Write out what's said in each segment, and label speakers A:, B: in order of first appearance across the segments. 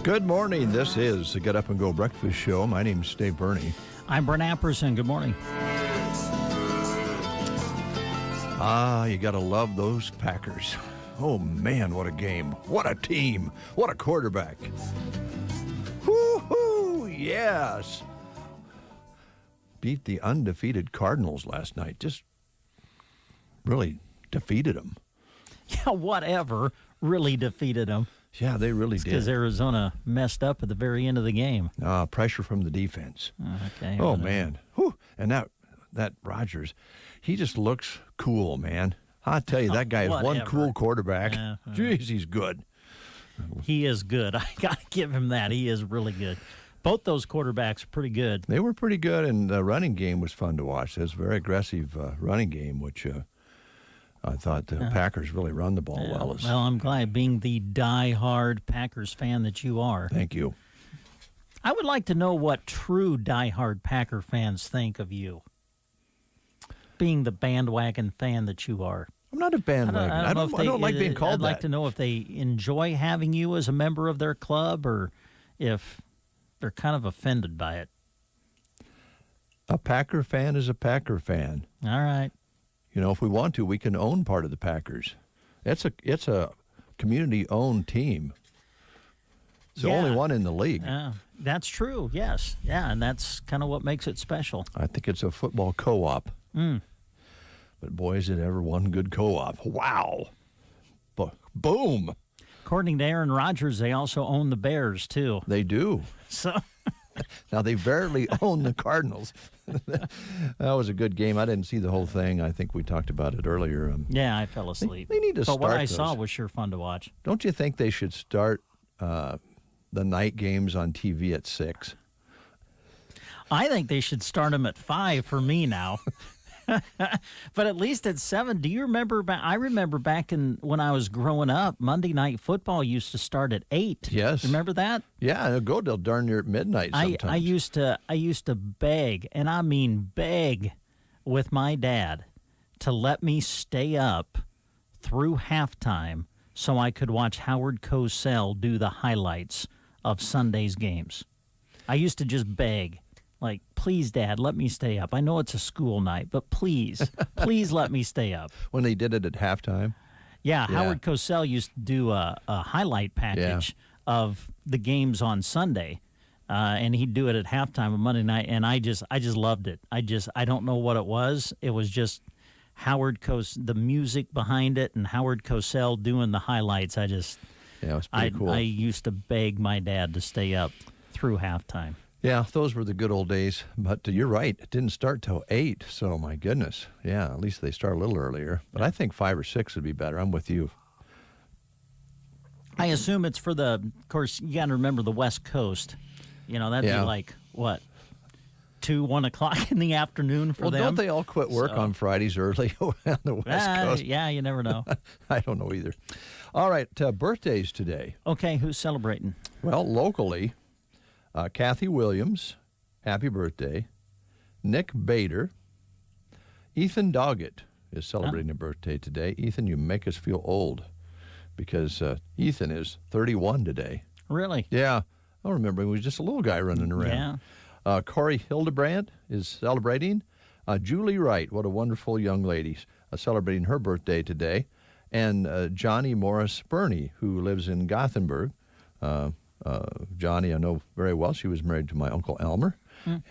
A: Good morning. This is the Get Up and Go Breakfast Show. My name's Dave Burney.
B: I'm Brent Apperson. Good morning.
A: You got to love those Packers. Oh, man, what a game. What a team. What a quarterback. Woo-hoo, yes. Beat the undefeated Cardinals last night. Just really defeated them.
B: Yeah, whatever. Really defeated them.
A: Yeah, they really did.
B: Because Arizona messed up at the very end of the game.
A: Pressure from the defense.
B: Okay.
A: Oh, man. Whew. And that Rodgers, he just looks cool, man. I tell you, that guy is one cool quarterback. Jeez, he's good.
B: He is good. I got to give him that. He is really good. Both those quarterbacks are pretty good.
A: They were pretty good, and the running game was fun to watch. It was a very aggressive running game, which I thought the Packers really run the ball well.
B: Well, I'm glad, being the die-hard Packers fan that you are.
A: Thank you.
B: I would like to know what true die-hard Packer fans think of you, being the bandwagon fan that you are.
A: I'm not a bandwagon. I don't like being called that.
B: I'd like to know if they enjoy having you as a member of their club or if they're kind of offended by it.
A: A Packer fan is a Packer fan.
B: All right.
A: You know, if we want to, we can own part of the Packers. It's a community-owned team. It's the only one in the league.
B: That's true, yes. Yeah, and that's kind of what makes it special.
A: I think it's a football co-op. But boy, is it ever one good co-op. Wow. Boom.
B: According to Aaron Rodgers, they also own the Bears, too.
A: They do.
B: So...
A: Now, they barely own the Cardinals. That was a good game. I didn't see the whole thing. I think we talked about it earlier.
B: Yeah, I fell asleep.
A: They need to start
B: But what I
A: those.
B: saw was sure fun to watch.
A: Don't you think they should start the night games on TV at 6?
B: I think they should start them at 5 for me now. But at least at 7. Do you remember? I remember back when I was growing up, Monday Night Football used to start at 8.
A: Yes.
B: Remember that?
A: Yeah, it'll go till darn near midnight sometimes.
B: I used to beg, and I mean beg, with my dad to let me stay up through halftime so I could watch Howard Cosell do the highlights of Sunday's games. I used to just beg. Like, please, Dad, let me stay up. I know it's a school night, but please let me stay up.
A: When they did it at halftime?
B: Yeah, Howard Cosell used to do a highlight package of the games on Sunday, and he'd do it at halftime on Monday night, and I just loved it. I don't know what it was. It was just the music behind it, and Howard Cosell doing the highlights. It was pretty cool. I used to beg my dad to stay up through halftime.
A: Yeah, those were the good old days. But you're right, it didn't start till 8, so my goodness. Yeah, at least they start a little earlier. But I think 5 or 6 would be better. I'm with you.
B: I assume it's of course, you got to remember the West Coast. You know, that'd be like, what, 2, 1 o'clock in the afternoon for them?
A: Well, don't they all quit work on Fridays early on the West Coast?
B: Yeah, you never know.
A: I don't know either. All right, birthdays today.
B: Okay, who's celebrating?
A: Well, locally... Kathy Williams, happy birthday. Nick Bader. Ethan Doggett is celebrating a birthday today. Ethan, you make us feel old because Ethan is 31 today.
B: Really?
A: Yeah. I remember he was just a little guy running around. Yeah. Corey Hildebrandt is celebrating. Julie Wright, what a wonderful young lady, celebrating her birthday today. And Johnny Morris Burney, who lives in Gothenburg. Johnny, I know very well. She was married to my Uncle Elmer,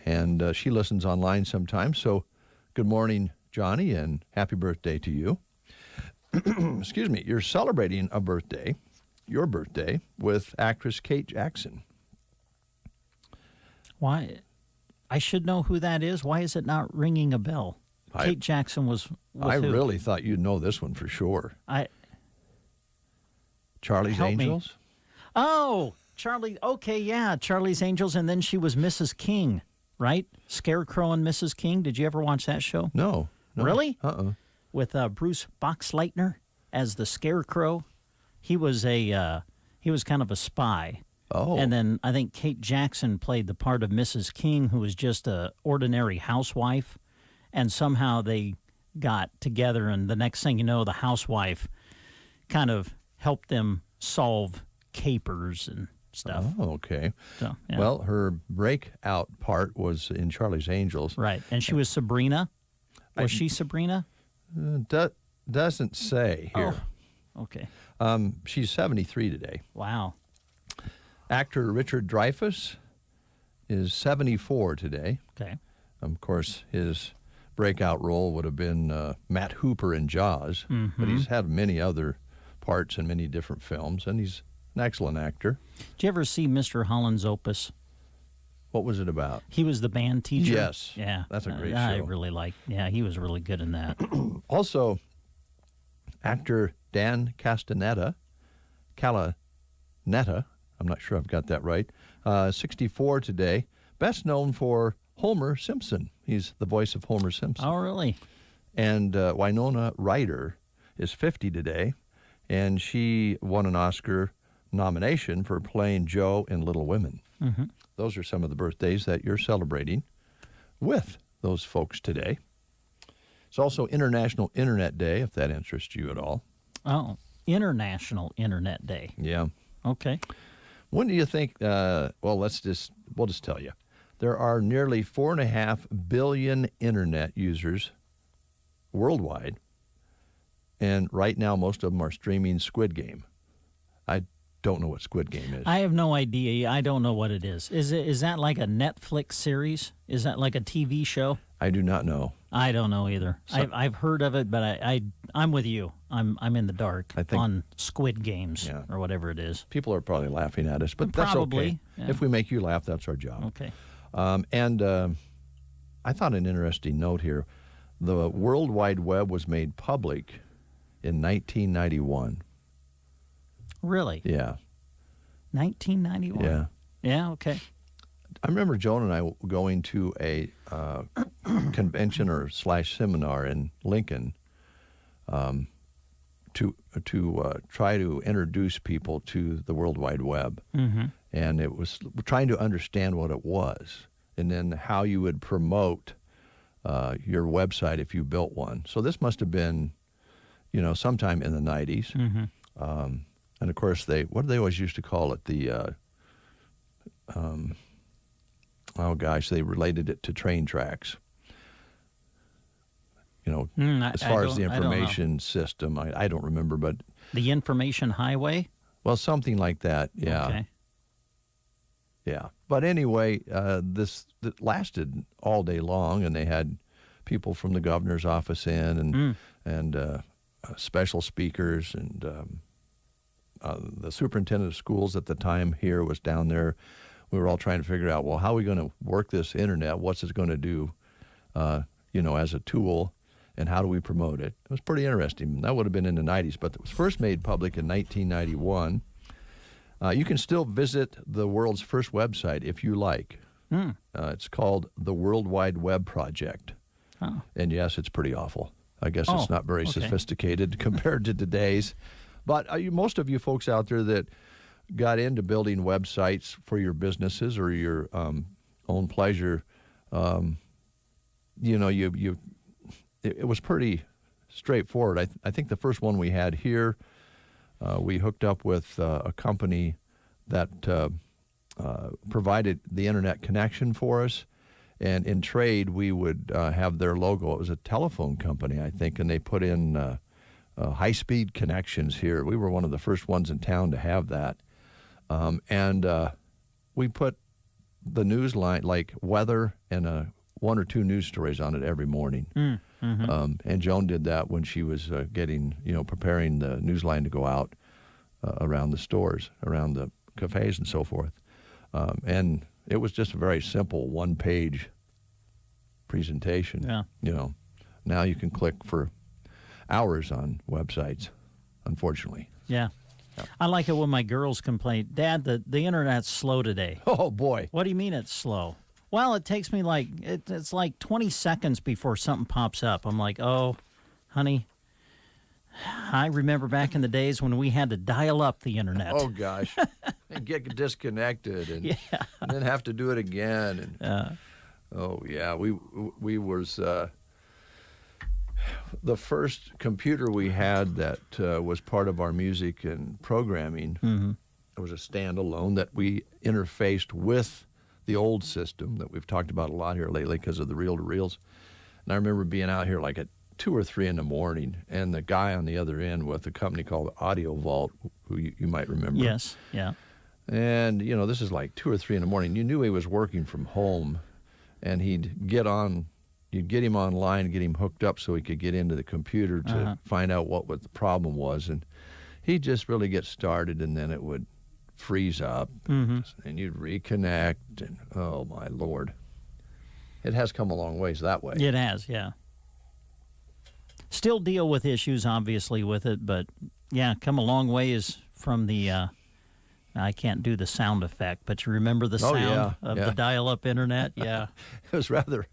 A: and she listens online sometimes. So good morning, Johnny, and happy birthday to you. Excuse me. You're celebrating your birthday, with actress Kate Jackson.
B: Why? I should know who that is. Why is it not ringing a bell? Kate Jackson was with
A: I
B: who?
A: Really thought you'd know this one for sure. Charlie's Angels?
B: Me. Oh, Charlie. Okay, yeah, Charlie's Angels, and then she was Mrs. King, right? Scarecrow and Mrs. King. Did you ever watch that show?
A: No.
B: Really? with Bruce Boxleitner as the Scarecrow. He was kind of a spy.
A: Oh.
B: And then I think Kate Jackson played the part of Mrs. King, who was just a ordinary housewife. And somehow they got together, and the next thing you know, the housewife kind of helped them solve capers and stuff.
A: Oh, okay.
B: So, yeah.
A: Well, her breakout part was in Charlie's Angels.
B: Right. And she was Sabrina. Was she Sabrina?
A: Doesn't say here.
B: Oh, okay.
A: She's 73 today.
B: Wow.
A: Actor Richard Dreyfuss is 74 today.
B: Okay.
A: Of course, his breakout role would have been Matt Hooper in Jaws, but he's had many other parts in many different films, and he's an excellent actor.
B: Did you ever see Mr. Holland's Opus?
A: What was it about?
B: He was the band teacher.
A: Yes.
B: Yeah.
A: That's a great show.
B: I really liked. Yeah, he was really good in that.
A: Also, actor Dan Castaneda, I'm not sure I've got that right, 64 today, best known for Homer Simpson. He's the voice of Homer Simpson.
B: Oh, really?
A: And Winona Ryder is 50 today, and she won an Oscar nomination for playing Jo in Little Women.
B: Mm-hmm.
A: Those are some of the birthdays that you're celebrating with those folks today. It's also International Internet Day, if that interests you at all.
B: Oh, International Internet Day.
A: Yeah.
B: Okay.
A: When do you think, we'll just tell you. There are nearly 4.5 billion internet users worldwide, and right now most of them are streaming Squid Game. I don't know what Squid Game is.
B: I have no idea. I don't know what it is. Is that like a Netflix series? Is that like a TV show?
A: I do not know.
B: I don't know either. I've heard of it, but I'm with you. I'm in the dark on Squid Games or whatever it is.
A: People are probably laughing at us, but
B: probably,
A: that's okay.
B: yeah.
A: If we make you laugh, that's our job.
B: Okay.
A: And I thought an interesting note here. The World Wide Web was made public in 1991.
B: Really?
A: Yeah.
B: 1991?
A: Yeah.
B: Yeah, okay.
A: I remember Joan and I going to a convention or / seminar in Lincoln to try to introduce people to the World Wide Web.
B: Mm-hmm.
A: And it was trying to understand what it was and then how you would promote your website if you built one. So this must have been, sometime in the 90s.
B: Mm-hmm.
A: And, of course, what do they always used to call it? They related it to train tracks. As far as the information system, I don't remember, but...
B: The information highway?
A: Well, something like that, yeah.
B: Okay.
A: Yeah. But anyway, this lasted all day long, and they had people from the governor's office in and special speakers, and the superintendent of schools at the time here was down there. We were all trying to figure out, well, how are we going to work this internet? What's it going to do, as a tool, and how do we promote it? It was pretty interesting. That would have been in the 90s, but it was first made public in 1991. You can still visit the world's first website if you like. It's called the World Wide Web Project.
B: Oh.
A: And yes, it's pretty awful. I guess it's not very sophisticated compared to today's. But most of you folks out there that got into building websites for your businesses or your own pleasure, it was pretty straightforward. I think the first one we had here, we hooked up with a company that provided the internet connection for us, and in trade we would have their logo. It was a telephone company, I think, and they put in high-speed connections here. We were one of the first ones in town to have that. And we put the news line, like weather and one or two news stories on it every morning. Mm-hmm. And Joan did that when she was preparing the news line to go out around the stores, around the cafes and so forth. And it was just a very simple one-page presentation.
B: Yeah.
A: Now you can click for hours on websites, unfortunately.
B: Yeah. I like it when my girls complain, Dad, the internet's slow today.
A: Oh, boy.
B: What do you mean it's slow? Well, it takes me it's like 20 seconds before something pops up. I'm like, oh, honey, I remember back in the days when we had to dial up the internet.
A: Oh, gosh. And get disconnected and then have to do it again. And, we was the first computer we had that was part of our music and programming. It was a standalone that we interfaced with the old system that we've talked about a lot here lately because of the reel-to-reels. And I remember being out here like at 2 or 3 in the morning, and the guy on the other end with a company called Audio Vault, who you might remember.
B: Yes, yeah.
A: And, this is like 2 or 3 in the morning. You knew he was working from home, and you'd get him online, get him hooked up so he could get into the computer to find out what the problem was. And he'd just really get started, and then it would freeze up, and you'd reconnect, and oh, my Lord. It has come a long ways that way.
B: It has, yeah. Still deal with issues, obviously, with it, but, yeah, come a long ways from the, I can't do the sound effect, but you remember the sound of the dial-up internet? Yeah.
A: It was rather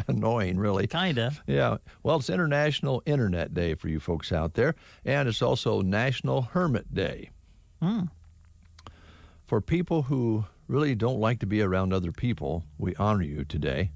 A: annoying, really.
B: Kind of.
A: Yeah. Well, it's International Internet Day for you folks out there, and it's also National Hermit Day. For people who really don't like to be around other people, we honor you today.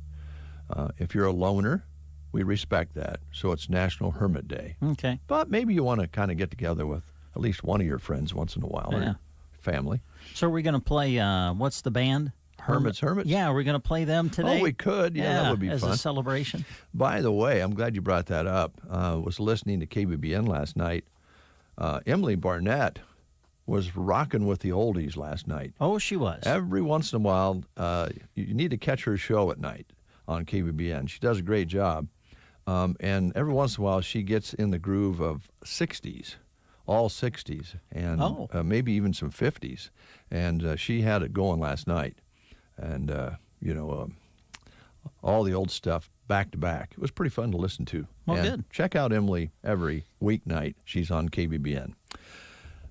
A: If you're a loner, we respect that. So it's National Hermit Day.
B: Okay.
A: But maybe you want to kind of get together with at least one of your friends once in a while, or family.
B: So we're going to play, what's the band?
A: Hermits.
B: Yeah, we're going to play them today.
A: Oh, we could. Yeah, that would be
B: fun. As a celebration.
A: By the way, I'm glad you brought that up. Was listening to KBBN last night. Emily Barnett was rocking with the oldies last night.
B: Oh, she was.
A: Every once in a while, you need to catch her show at night on KBBN. She does a great job. And every once in a while, she gets in the groove of 60s, all 60s, and maybe even some 50s. And she had it going last night. And, all the old stuff back to back. It was pretty fun to listen to.
B: Well, good.
A: Check out Emily every weeknight. She's on KBBN.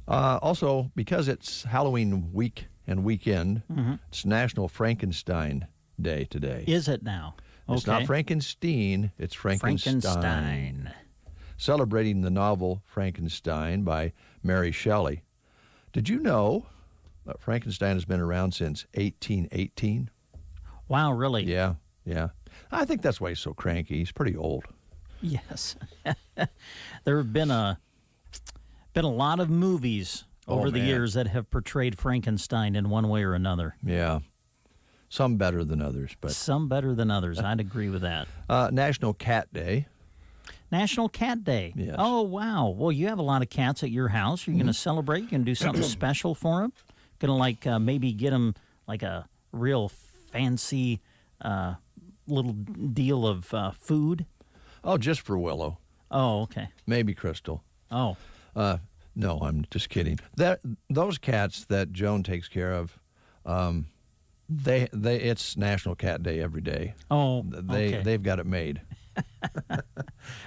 A: Also, because it's Halloween week and weekend, it's National Frankenstein Day today.
B: Is it now?
A: It's not Frankenstein, it's Frankenstein. Celebrating the novel Frankenstein by Mary Shelley. Did you know that Frankenstein has been around since 1818?
B: Wow, really?
A: Yeah. I think that's why he's so cranky. He's pretty old.
B: Yes. There have been a lot of movies over the years that have portrayed Frankenstein in one way or another.
A: Yeah. Some better than others, but
B: some better than others. I'd agree with that.
A: National Cat Day.
B: National Cat Day.
A: Yes.
B: Oh, wow. Well, you have a lot of cats at your house. You're going to celebrate? You're going to do something special for them? Going to maybe get them like a real fancy little deal of food?
A: Oh, just for Willow.
B: Oh, okay.
A: Maybe Crystal.
B: Oh.
A: No, I'm just kidding. Those cats that Joan takes care of, it's National Cat Day every day.
B: Oh, okay.
A: They've got it made.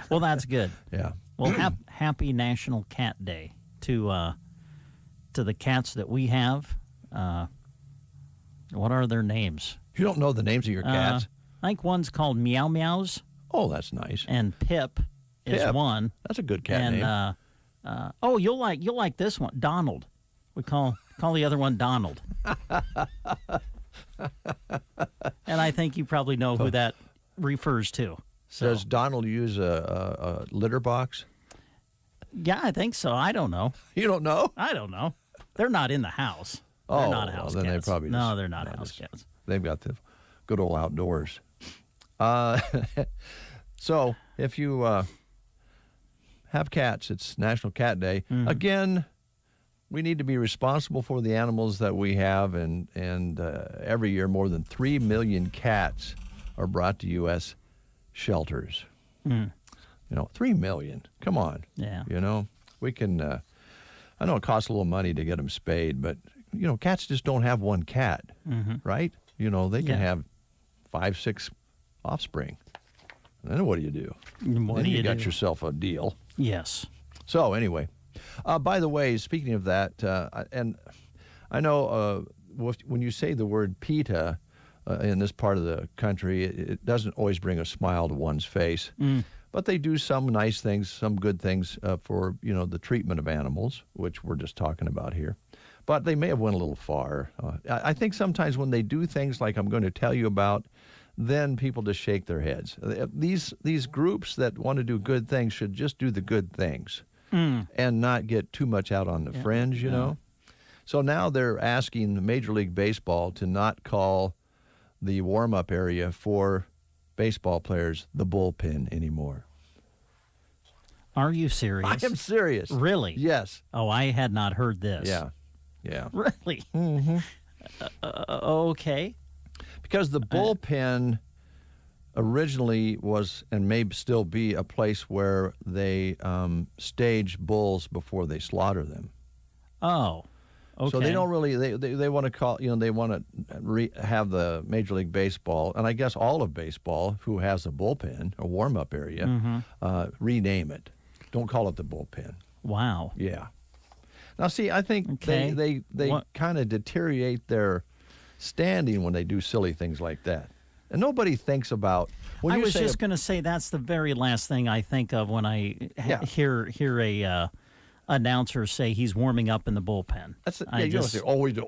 B: Well, that's good.
A: Yeah.
B: Well, happy National Cat Day to the cats that we have. What are their names?
A: You don't know the names of your cats?
B: I think one's called Meow Meows.
A: Oh, that's nice.
B: And Pip is one.
A: That's a good cat name.
B: You'll like this one, Donald. We call the other one Donald. And I think you probably know who that refers to. So.
A: Does Donald use a litter box?
B: Yeah, I think so. I don't know.
A: You don't know?
B: I don't know. They're not in the house. They're not house
A: then
B: cats.
A: They probably
B: no, they're not house cats.
A: They've got the good old outdoors. So if you have cats, it's National Cat Day. Again, we need to be responsible for the animals that we have, and every year more than 3 million cats are brought to U.S. shelters. 3 million. Come on.
B: Yeah.
A: We can, I know it costs a little money to get them spayed, but, cats just don't have one cat, right? They can have 5, 6 offspring. And then what do you do?
B: Then you
A: got yourself a deal.
B: Yes.
A: So anyway, by the way, speaking of that, and I know when you say the word PETA in this part of the country, it doesn't always bring a smile to one's face. But they do some nice things, some good things for, the treatment of animals, which we're just talking about here. But they may have went a little far. I think sometimes when they do things like I'm going to tell you about, then people just shake their heads. These groups that want to do good things should just do the good things and not get too much out on the fringe, you know. So now they're asking Major League Baseball to not call the warm-up area for baseball players the bullpen anymore.
B: Are you serious?
A: I am serious.
B: Really?
A: Yes.
B: Oh, I had not heard this.
A: Yeah.
B: Really?
A: Mm-hmm.
B: Okay.
A: Because the bullpen originally was and may still be a place where they stage bulls before they slaughter them.
B: Oh. Okay.
A: So they don't really, they want to call, they want to have the Major League Baseball, and I guess all of baseball, who has a bullpen, a warm-up area, rename it. Don't call it the bullpen.
B: Wow.
A: Yeah. Now, see, I think they kind of deteriorate their standing when they do silly things like that. And nobody thinks about...
B: I was just going to say that's the very last thing I think of when I hear a... announcer say he's warming up in the bullpen.
A: You don't say,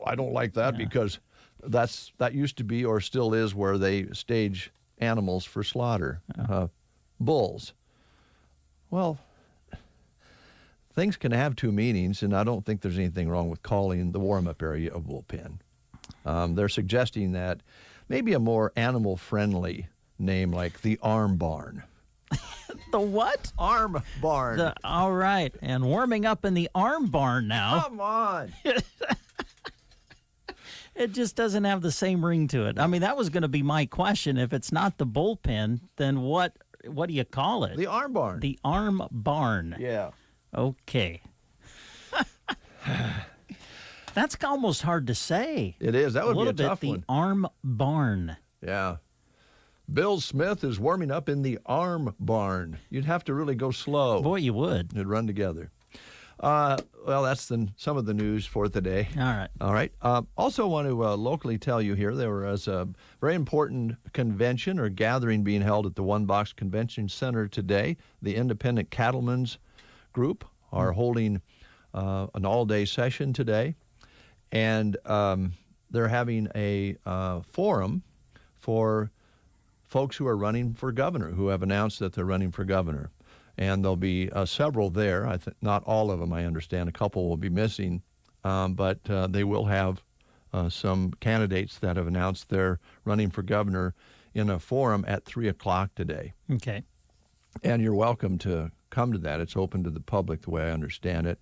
A: I don't like that because that used to be or still is where they stage animals for slaughter, bulls. Well, things can have two meanings, and I don't think there's anything wrong with calling the warm-up area a bullpen. They're suggesting that maybe a more animal-friendly name like the arm barn.
B: The what?
A: Arm barn.
B: All right. And warming up in the arm barn now.
A: Come on.
B: It just doesn't have the same ring to it. I mean, that was going to be my question. If it's not the bullpen, then what do you call it?
A: The arm barn.
B: The arm barn.
A: Yeah.
B: Okay. That's almost hard to say.
A: It is. That would be a tough
B: one. The arm barn.
A: Yeah. Bill Smith is warming up in the arm barn. You'd have to really go slow.
B: Boy, you would.
A: It'd run together. Well, that's some of the news for today.
B: All right.
A: Also want to locally tell you here, there was a very important convention or gathering being held at the One Box Convention Center today. The Independent Cattlemen's Group are holding an all-day session today. And they're having a forum for folks who are running for governor, who have announced that they're running for governor. And there'll be several there. Not all of them, I understand. A couple will be missing. But they will have some candidates that have announced they're running for governor in a forum at 3 o'clock today.
B: Okay.
A: And you're welcome to come to that. It's open to the public the way I understand it.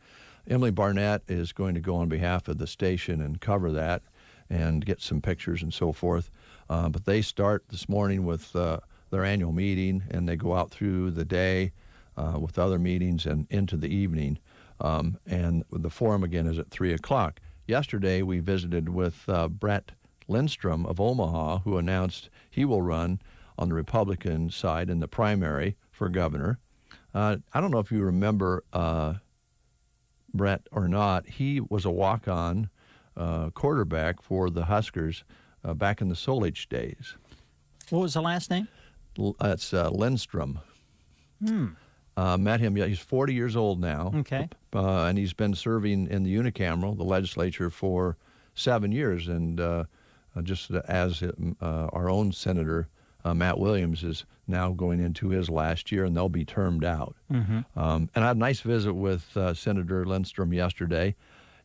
A: Emily Barnett is going to go on behalf of the station and cover that and get some pictures and so forth. But they start this morning with their annual meeting, and they go out through the day with other meetings and into the evening. And the forum, again, is at 3 o'clock. Yesterday, we visited with Brett Lindstrom of Omaha, who announced he will run on the Republican side in the primary for governor. I don't know if you remember Brett or not. He was a walk-on quarterback for the Huskers back in the Solich days.
B: What was the last name?
A: It's Lindstrom. Met him. He's 40 years old now.
B: Okay.
A: And he's been serving in the unicameral, the legislature, for 7 years. And just as our own senator, Matt Williams, is now going into his last year, and they'll be termed out. And I had a nice visit with Senator Lindstrom yesterday,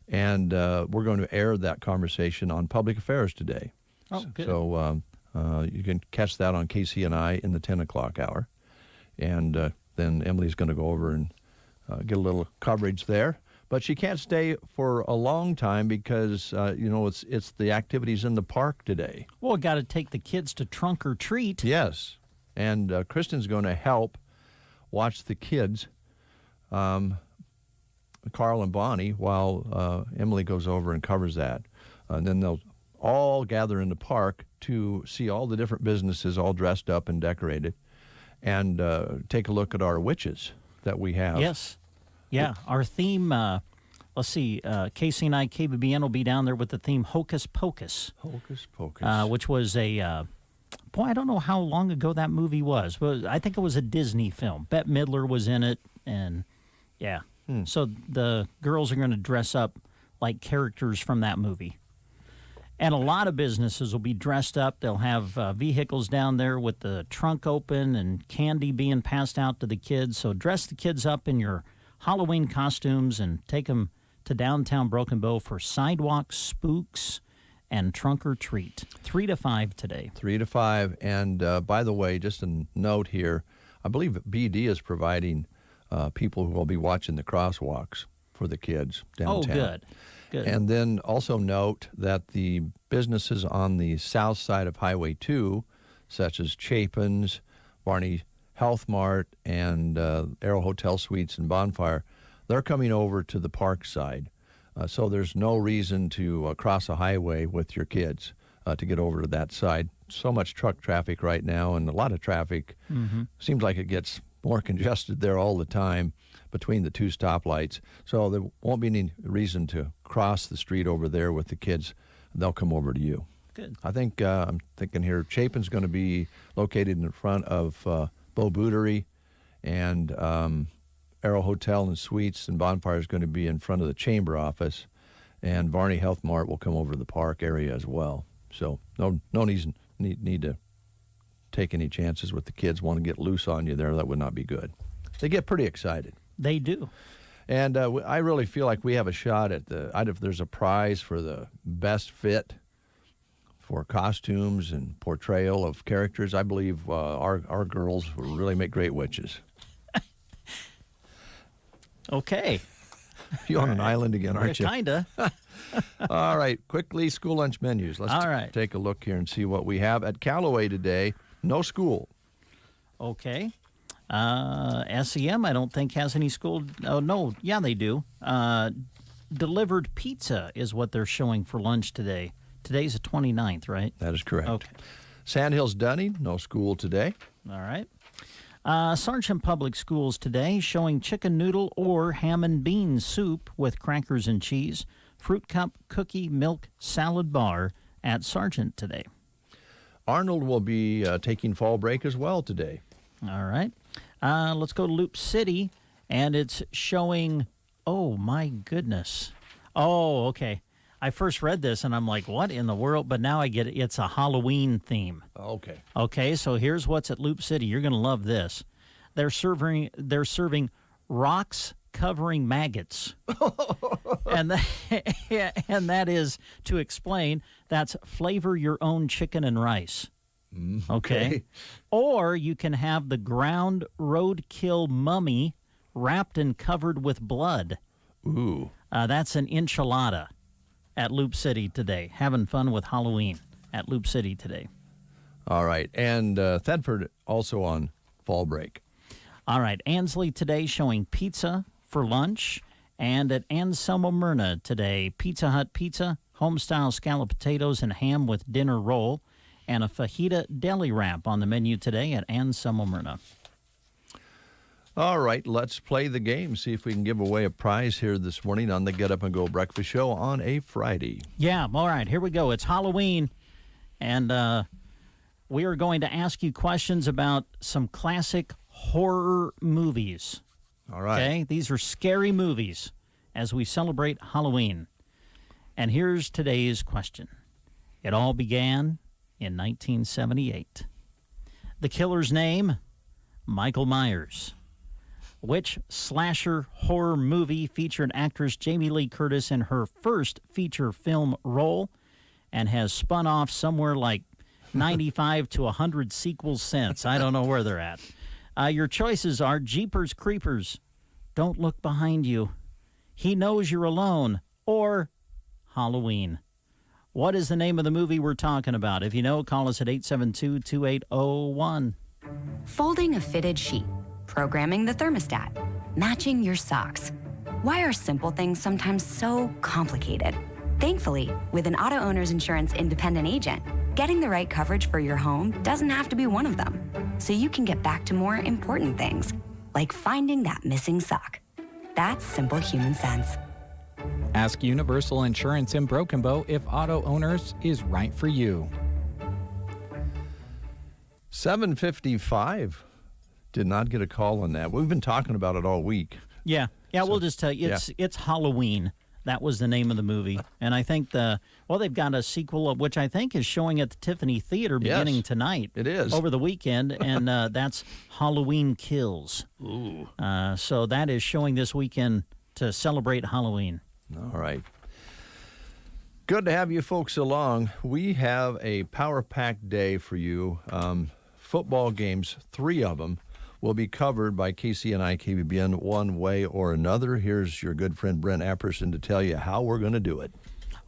A: and we're going to air that conversation on Public Affairs today.
B: Oh, good.
A: So you can catch that on KCNI in the 10 o'clock hour. And then Emily's going to go over and get a little coverage there. But she can't stay for a long time because, it's the activities in the park today.
B: Well, got to take the kids to trunk or treat.
A: Yes. And Kristen's going to help watch the kids, Carl and Bonnie, while Emily goes over and covers that. And then they'll all gather in the park to see all the different businesses all dressed up and decorated and take a look at our witches that we have.
B: Yes. Yeah, our theme, let's see, KC9 KBBN will be down there with the theme Hocus Pocus.
A: Hocus Pocus.
B: Which was a Boy, I don't know how long ago that movie was, but I think it was a Disney film. Bette Midler was in it, and yeah. So the girls are going to dress up like characters from that movie. And a lot of businesses will be dressed up. They'll have vehicles down there with the trunk open and candy being passed out to the kids. So dress the kids up in your Halloween costumes and take them to downtown Broken Bow for sidewalk spooks and trunk or treat. 3 to 5 today.
A: 3 to 5. And by the way, just a note here, I believe BD is providing people who will be watching the crosswalks for the kids downtown.
B: Oh, good. Good.
A: And then also note that the businesses on the south side of Highway 2, such as Chapin's, Barney Health Mart, and Arrow Hotel Suites and Bonfire, they're coming over to the park side. So there's no reason to cross a highway with your kids to get over to that side. So much truck traffic right now, and a lot of traffic. Seems like it gets more congested there all the time between the two stoplights. So there won't be any reason to cross the street over there with the kids. They'll come over to you.
B: Good.
A: I think I'm thinking here, Chapin's going to be located in front of Beau Bouderie, and Arrow Hotel and Suites and Bonfire is going to be in front of the chamber office, and Barney Health Mart will come over to the park area as well. So no need to take any chances with the kids. Want to get loose on you there, that would not be good. They get pretty excited.
B: They do.
A: And I really feel like we have a shot at if there's a prize for the best fit for costumes and portrayal of characters, I believe our girls will really make great witches.
B: Okay.
A: You're on an island again, aren't you?
B: Kinda.
A: All right, quickly, school lunch menus. Let's take a look here and see what we have. At Callaway today, no school.
B: Okay. SEM, I don't think, has any school. Oh, no. Yeah, they do. Delivered pizza is what they're showing for lunch today. Today's the 29th, right?
A: That is correct.
B: Okay.
A: Sandhills Dunning, no school today.
B: All right. Sargent Public Schools today showing chicken noodle or ham and bean soup with crackers and cheese, fruit cup, cookie, milk, salad bar at Sargent today.
A: Arnold will be taking fall break as well today.
B: All right. Let's go to Loop City, and it's showing, oh, my goodness. Oh, okay. I first read this, and I'm like, what in the world? But now I get it. It's a Halloween theme.
A: Okay.
B: Okay, so here's what's at Loop City. You're going to love this. They're serving rocks covering maggots. and that is, to explain, that's flavor your own chicken and rice. Okay. Or you can have the ground roadkill mummy wrapped and covered with blood.
A: Ooh.
B: That's an enchilada at Loop City today. Having fun with Halloween at Loop City today.
A: All right. And Thedford also on fall break.
B: All right. Ansley today showing pizza for lunch. And at Anselmo Myrna today, Pizza Hut pizza, home-style scalloped potatoes and ham with dinner roll, and a fajita deli wrap on the menu today at Anselmo Myrna.
A: All right, let's play the game. See if we can give away a prize here this morning on the Get Up and Go Breakfast Show on a Friday.
B: Yeah, all right, here we go. It's Halloween, and we are going to ask you questions about some classic horror movies.
A: All right.
B: Okay, these are scary movies as we celebrate Halloween. And here's today's question. It all began in 1978. The killer's name, Michael Myers. Which slasher horror movie featured actress Jamie Lee Curtis in her first feature film role and has spun off somewhere like 95 to 100 sequels since? I don't know where they're at. Your choices are Jeepers Creepers, Don't Look Behind You, He Knows You're Alone, or Halloween. What is the name of the movie we're talking about? If you know, call us at 872-2801.
C: Folding a fitted sheet, programming the thermostat, matching your socks. Why are simple things sometimes so complicated? Thankfully, with an auto owner's insurance independent agent, getting the right coverage for your home doesn't have to be one of them. So you can get back to more important things, like finding that missing sock. That's simple human sense.
D: Ask Universal Insurance in Broken Bow if auto owners is right for you.
A: 7:55. Did not get a call on that. We've been talking about it all week.
B: Yeah, we'll just tell you, it's Halloween. That was the name of the movie. And I think they've got a sequel, of which I think is showing at the Tiffany Theater beginning tonight.
A: It is.
B: Over the weekend, and that's Halloween Kills.
A: Ooh.
B: So that is showing this weekend to celebrate Halloween.
A: All right. Good to have you folks along. We have a power-packed day for you. Football games, 3 of them, will be covered by KCNI KBBN one way or another. Here's your good friend Brent Apperson to tell you how we're going to do it.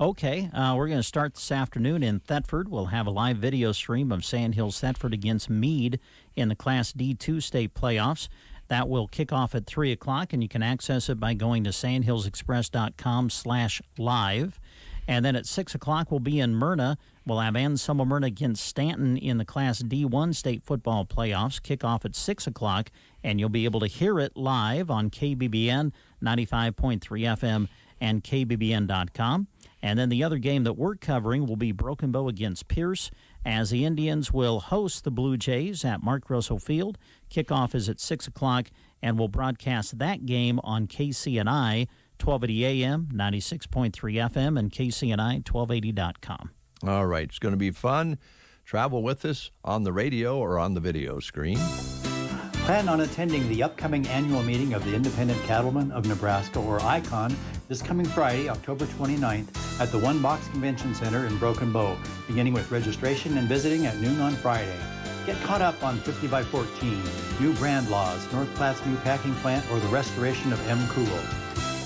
B: Okay, we're going to start this afternoon in Thetford. We'll have a live video stream of Sandhills Thetford against Meade in the Class D2 state playoffs. That will kick off at 3 o'clock, and you can access it by going to sandhillsexpress.com/live. And then at 6 o'clock, we'll be in Myrna. We'll have Anselmo Myrna against Stanton in the Class D1 state football playoffs. Kick off at 6 o'clock, and you'll be able to hear it live on KBBN 95.3 FM and KBBN.com. And then the other game that we're covering will be Broken Bow against Pierce, as the Indians will host the Blue Jays at Mark Grosso Field. Kickoff is at 6 o'clock, and we'll broadcast that game on KCNI 1280 AM, 96.3 FM, and KCNI1280.com.
A: All right. It's going to be fun. Travel with us on the radio or on the video screen.
E: Plan on attending the upcoming annual meeting of the Independent Cattlemen of Nebraska, or ICON, this coming Friday, October 29th, at the One Box Convention Center in Broken Bow, beginning with registration and visiting at noon on Friday. Get caught up on 50 by 14, new brand laws, North Platte's new packing plant, or the restoration of M. Cool.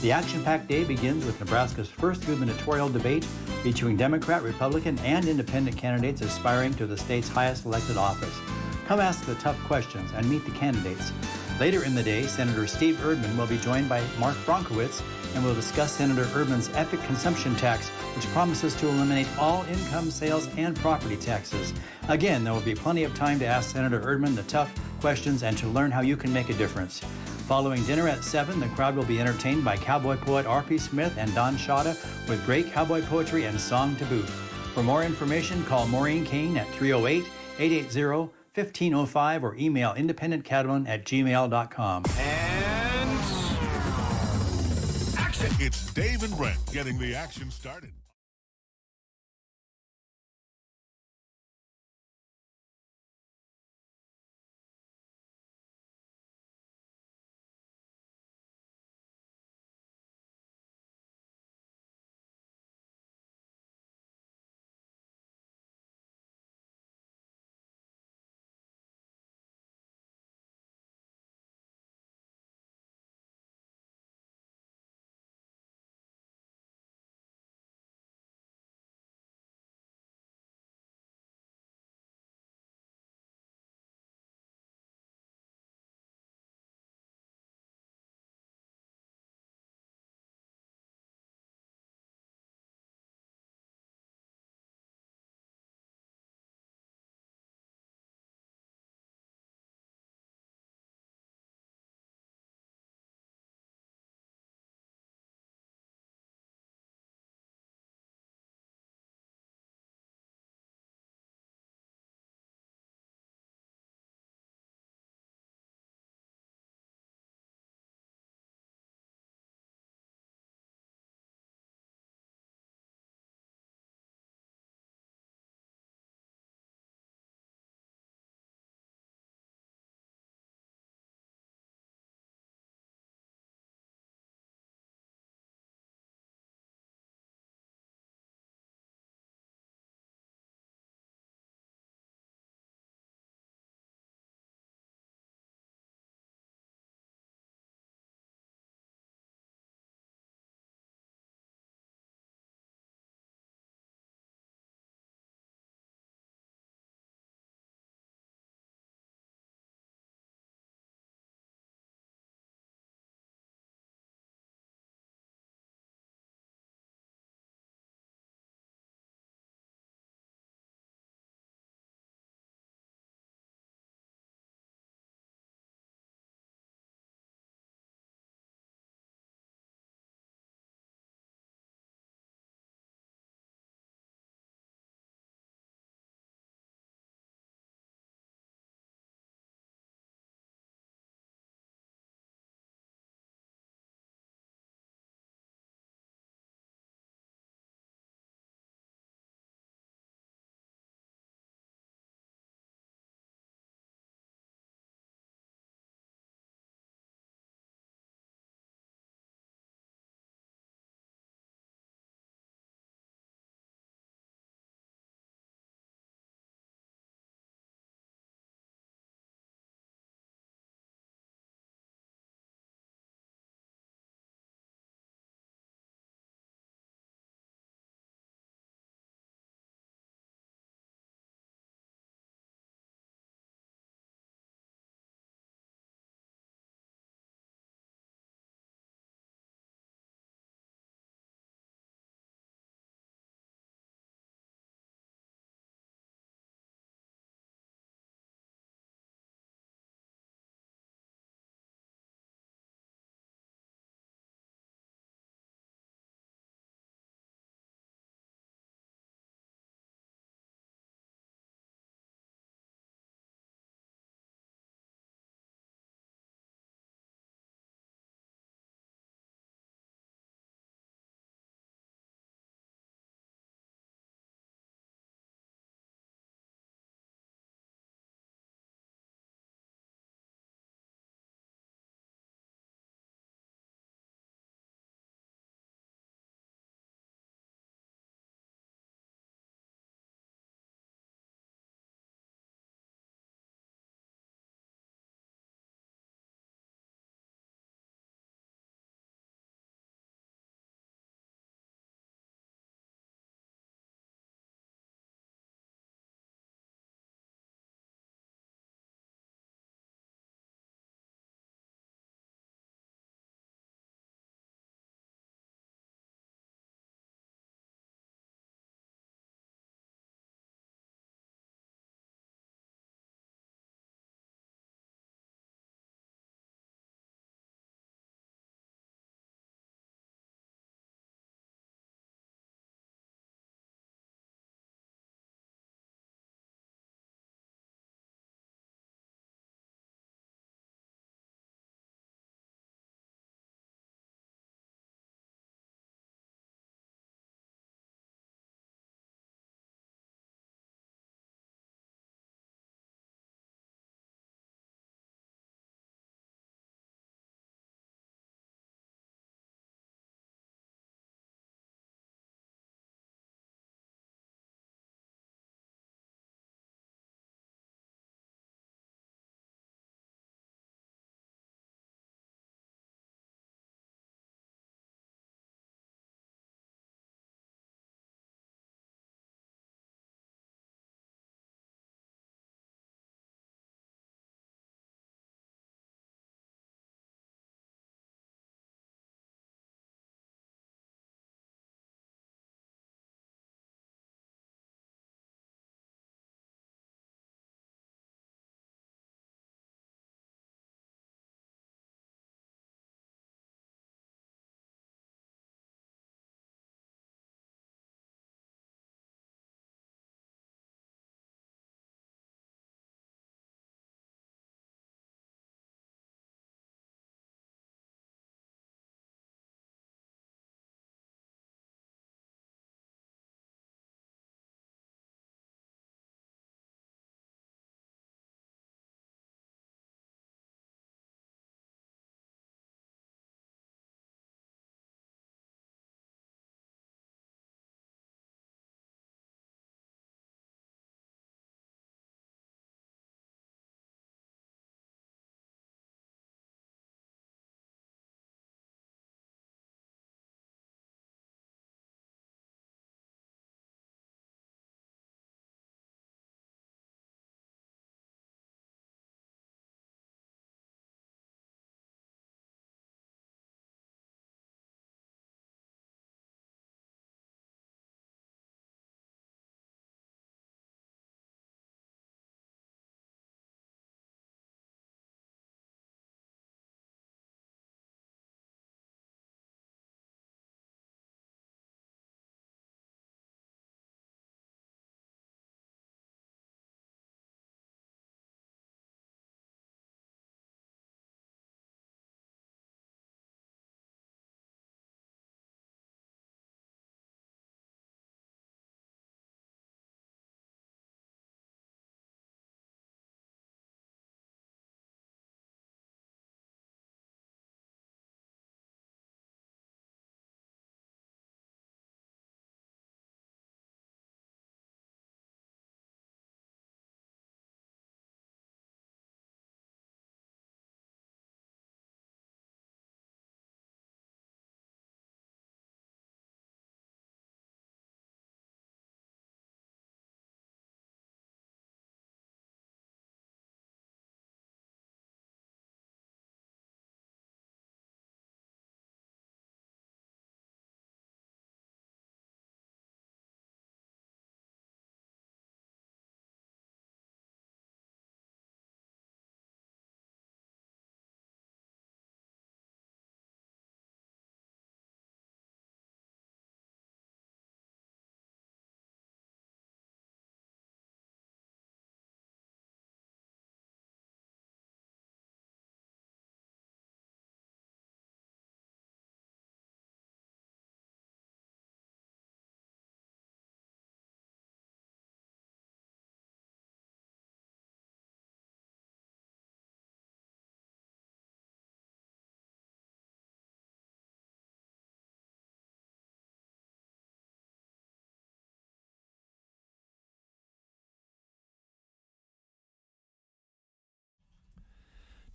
E: The action-packed day begins with Nebraska's first gubernatorial debate featuring Democrat, Republican, and independent candidates aspiring to the state's highest elected office. Come ask the tough questions and meet the candidates. Later in the day, Senator Steve Erdman will be joined by Mark Bronkowitz and will discuss Senator Erdman's epic consumption tax, which promises to eliminate all income, sales, and property taxes. Again, there will be plenty of time to ask Senator Erdman the tough questions and to learn how you can make a difference. Following dinner at 7, the crowd will be entertained by cowboy poet R.P. Smith and Don Shada with great cowboy poetry and song to boot. For more information, call Maureen Kane at 308-880-1505 or email independentcattleman@gmail.com.
F: And action! It's Dave and Brent getting the action started.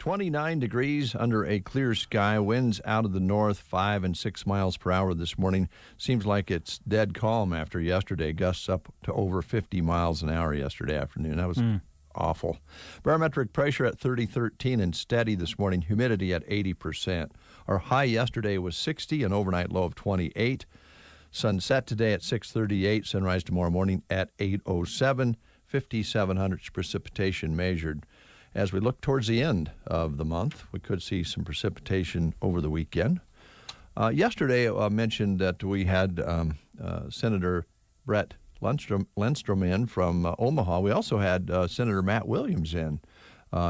A: 29 degrees under a clear sky. Winds out of the north, 5 and 6 miles per hour this morning. Seems like it's dead calm after yesterday. Gusts up to over 50 miles an hour yesterday afternoon. That was awful. Barometric pressure at 30.13 and steady this morning. Humidity at 80%. Our high yesterday was 60, an overnight low of 28. Sunset today at 6:38. Sunrise tomorrow morning at 8:07. 57 hundredths precipitation measured. As we look towards the end of the month, we could see some precipitation over the weekend. Yesterday, I mentioned that we had Senator Brett Lindstrom in from Omaha. We also had Senator Matt Williams in.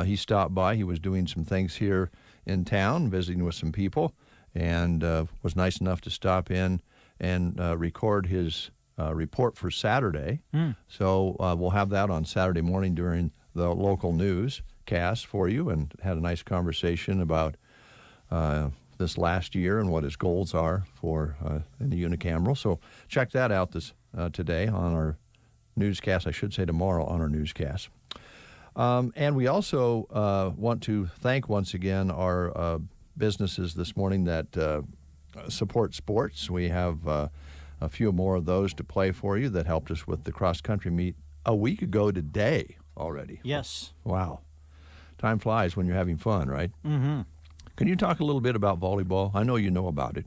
A: He stopped by. He was doing some things here in town, visiting with some people, and was nice enough to stop in and record his report for Saturday. So we'll have that on Saturday morning during the local newscast for you, and had a nice conversation about this last year and what his goals are for in the unicameral. So check that out today on our newscast. I should say tomorrow on our newscast. And we also want to thank once again our businesses this morning that support sports. We have a few more of those to play for you that helped us with the cross-country meet a week ago today already.
B: Yes.
A: Wow. Time flies when you're having fun, right?
B: Mm-hmm.
A: Can you talk a little bit about volleyball? I know you know about it.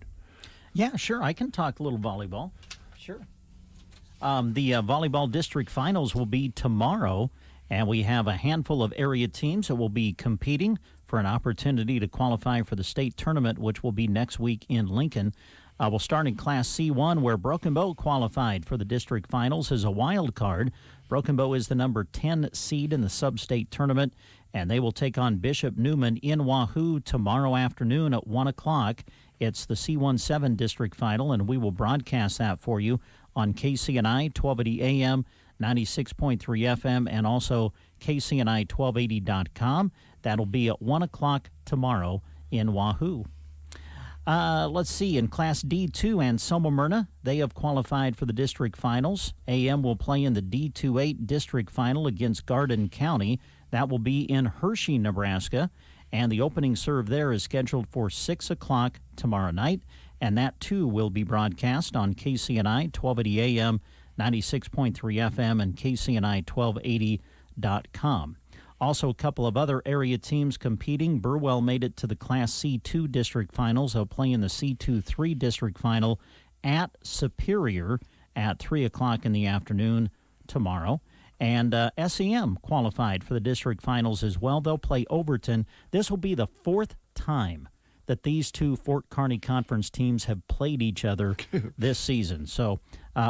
B: Yeah, sure. I can talk a little volleyball. Sure. The volleyball district finals will be tomorrow, and we have a handful of area teams that will be competing for an opportunity to qualify for the state tournament, which will be next week in Lincoln. We'll start in Class C1, where Broken Bow qualified for the district finals as a wild card. Broken Bow is the number 10 seed in the sub-state tournament, and they will take on Bishop Neumann in Wahoo tomorrow afternoon at 1 o'clock. It's the C17 district final, and we will broadcast that for you on KCNI 1280 AM, 96.3 FM, and also KCNI1280.com. That'll be at 1 o'clock tomorrow in Wahoo. Let's see, in Class D2 and Myrna, they have qualified for the district finals. AM will play in the D28 district final against Garden County. That will be in Hershey, Nebraska. And the opening serve there is scheduled for 6 o'clock tomorrow night. And that, too, will be broadcast on KCNI 1280 AM, 96.3 FM, and KCNI1280.com. Also, a couple of other area teams competing. Burwell made it to the Class C2 district finals. They'll play in the C2-3 district final at Superior at 3 o'clock in the afternoon tomorrow. And SEM qualified for the district finals as well. They'll play Overton. This will be the fourth time that these two Fort Kearney Conference teams have played each other this season. So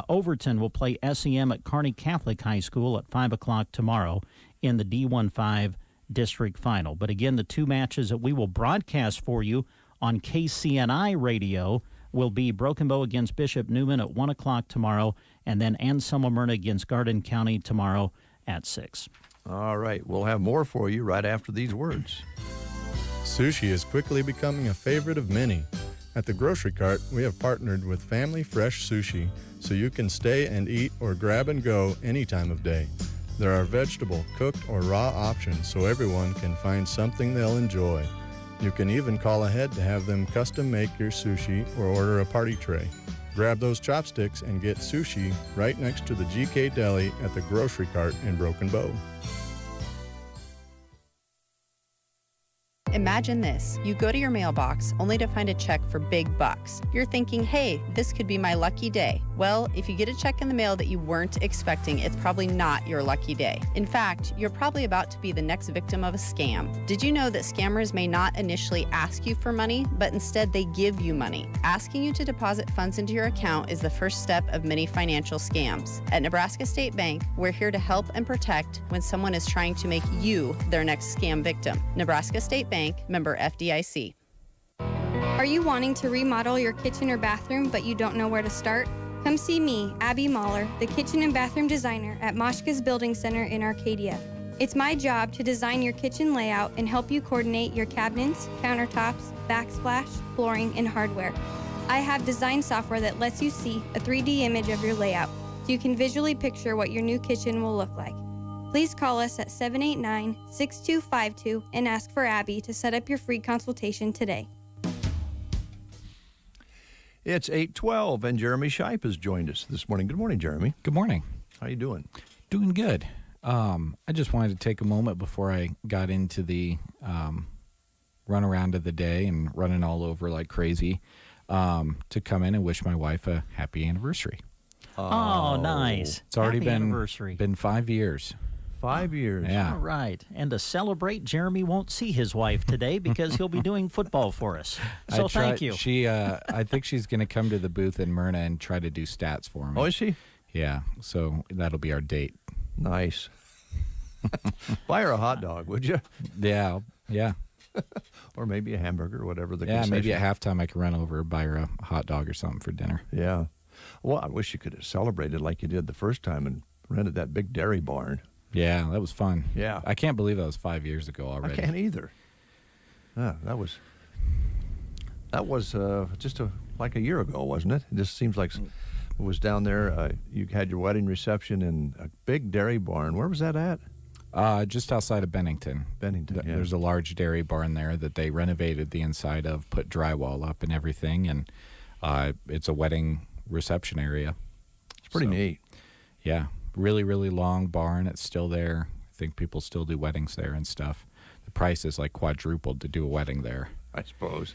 B: Overton will play SEM at Kearney Catholic High School at 5 o'clock tomorrow in the D15 district final. But again, the two matches that we will broadcast for you on KCNI radio will be Broken Bow against Bishop Neumann at 1 o'clock tomorrow, and then Smyrna against Garden County tomorrow at 6.
A: All right, we'll have more for you right after these words.
G: Sushi is quickly becoming a favorite of many. At the Grocery Cart, we have partnered with Family Fresh Sushi, so you can stay and eat or grab and go any time of day. There are vegetable, cooked, or raw options, so everyone can find something they'll enjoy. You can even call ahead to have them custom make your sushi or order a party tray. Grab those chopsticks and get sushi right next to the GK Deli at the Grocery Cart in Broken Bow.
H: Imagine this. You go to your mailbox only to find a check for big bucks. You're thinking, hey, this could be my lucky day. Well, if you get a check in the mail that you weren't expecting, it's probably not your lucky day. In fact, you're probably about to be the next victim of a scam. Did you know that scammers may not initially ask you for money, but instead they give you money? Asking you to deposit funds into your account is the first step of many financial scams. At Nebraska State Bank, we're here to help and protect when someone is trying to make you their next scam victim. Nebraska State Bank, member FDIC.
I: Are you wanting to remodel your kitchen or bathroom but you don't know where to start? Come see me, Abby Mahler, the kitchen and bathroom designer at Moshka's Building Center in Arcadia. It's my job to design your kitchen layout and help you coordinate your cabinets, countertops, backsplash, flooring, and hardware. I have design software that lets you see a 3D image of your layout so you can visually picture what your new kitchen will look like. Please call us at 789-6252 and ask for Abby to set up your free consultation today.
A: It's 8:12, and Jeremy Shipe has joined us this morning. Good morning, Jeremy.
D: Good morning.
A: How you doing?
D: Doing good. I just wanted to take a moment before I got into the run around of the day and running all over like crazy to come in and wish my wife a happy anniversary.
B: Oh, nice.
D: It's already
B: Happy
D: been 5 years.
A: 5 years.
D: Yeah.
B: All right. And to celebrate, Jeremy won't see his wife today because he'll be doing football for us. So thank you.
D: I think she's going to come to the booth in Myrna and try to do stats for me.
A: Oh, is she?
D: Yeah. So that'll be our date.
A: Nice. Buy her a hot dog, would you?
D: Yeah. Yeah.
A: Or maybe a hamburger, whatever the
D: Yeah, maybe
A: concession.
D: at halftime I can run over, buy her a hot dog or something for dinner.
A: Yeah. Well, I wish you could have celebrated like you did the first time and rented that big dairy barn.
D: Yeah, that was fun.
A: Yeah.
D: I can't believe that was 5 years ago already.
A: I can't either. That was just like a year ago, wasn't it? It just seems like it was down there. You had your wedding reception in a big dairy barn. Where was that at?
D: Just outside of Bennington.
A: Bennington, yeah.
D: There's a large dairy barn there that they renovated the inside of, put drywall up and everything, and it's a wedding reception area.
A: It's pretty neat.
D: Yeah. Really, really long barn. It's still there. I think people still do weddings there and stuff. The price is like quadrupled to do a wedding there.
A: I suppose.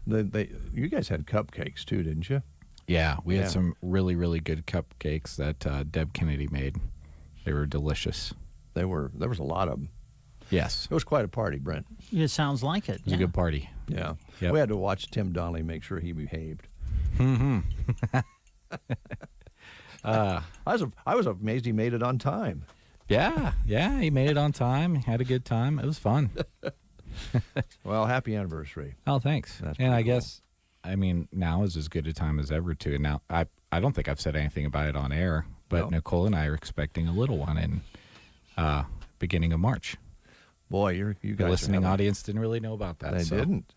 A: You guys had cupcakes too, didn't you?
D: Yeah, we had some really, really good cupcakes that Deb Kennedy made. They were delicious.
A: There was a lot of them.
D: Yes.
A: It was quite a party, Brent.
B: It sounds like it.
D: It was a good party.
A: Yeah.
D: Yep.
A: We had to watch Tim Donnelly make sure he behaved.
D: Mm-hmm.
A: I was amazed he made it on time.
D: Yeah, he made it on time. He had a good time. It was fun.
A: Well, happy anniversary.
D: Oh, thanks.
A: That's
D: and I
A: cool.
D: guess, now is as good a time as ever to. Now, I don't think I've said anything about it on air, but
A: No.
D: Nicole and I are expecting a little one in beginning of March.
A: Boy, you guys
D: The
A: are
D: listening
A: having-
D: audience didn't really know about that.
A: They
D: so.
A: didn't.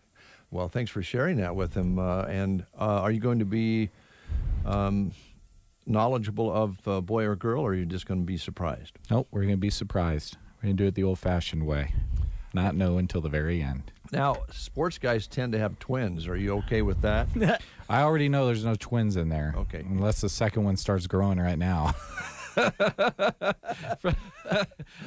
A: Well, thanks for sharing that with them. And are you going to be knowledgeable of boy or girl, or are you just going to be surprised?
D: Nope, we're going to be surprised. We're going to do it the old-fashioned way. Not know until the very end.
A: Now, sports guys tend to have twins. Are you okay with that?
D: I already know there's no twins in there.
A: Okay.
D: Unless the second one starts growing right now.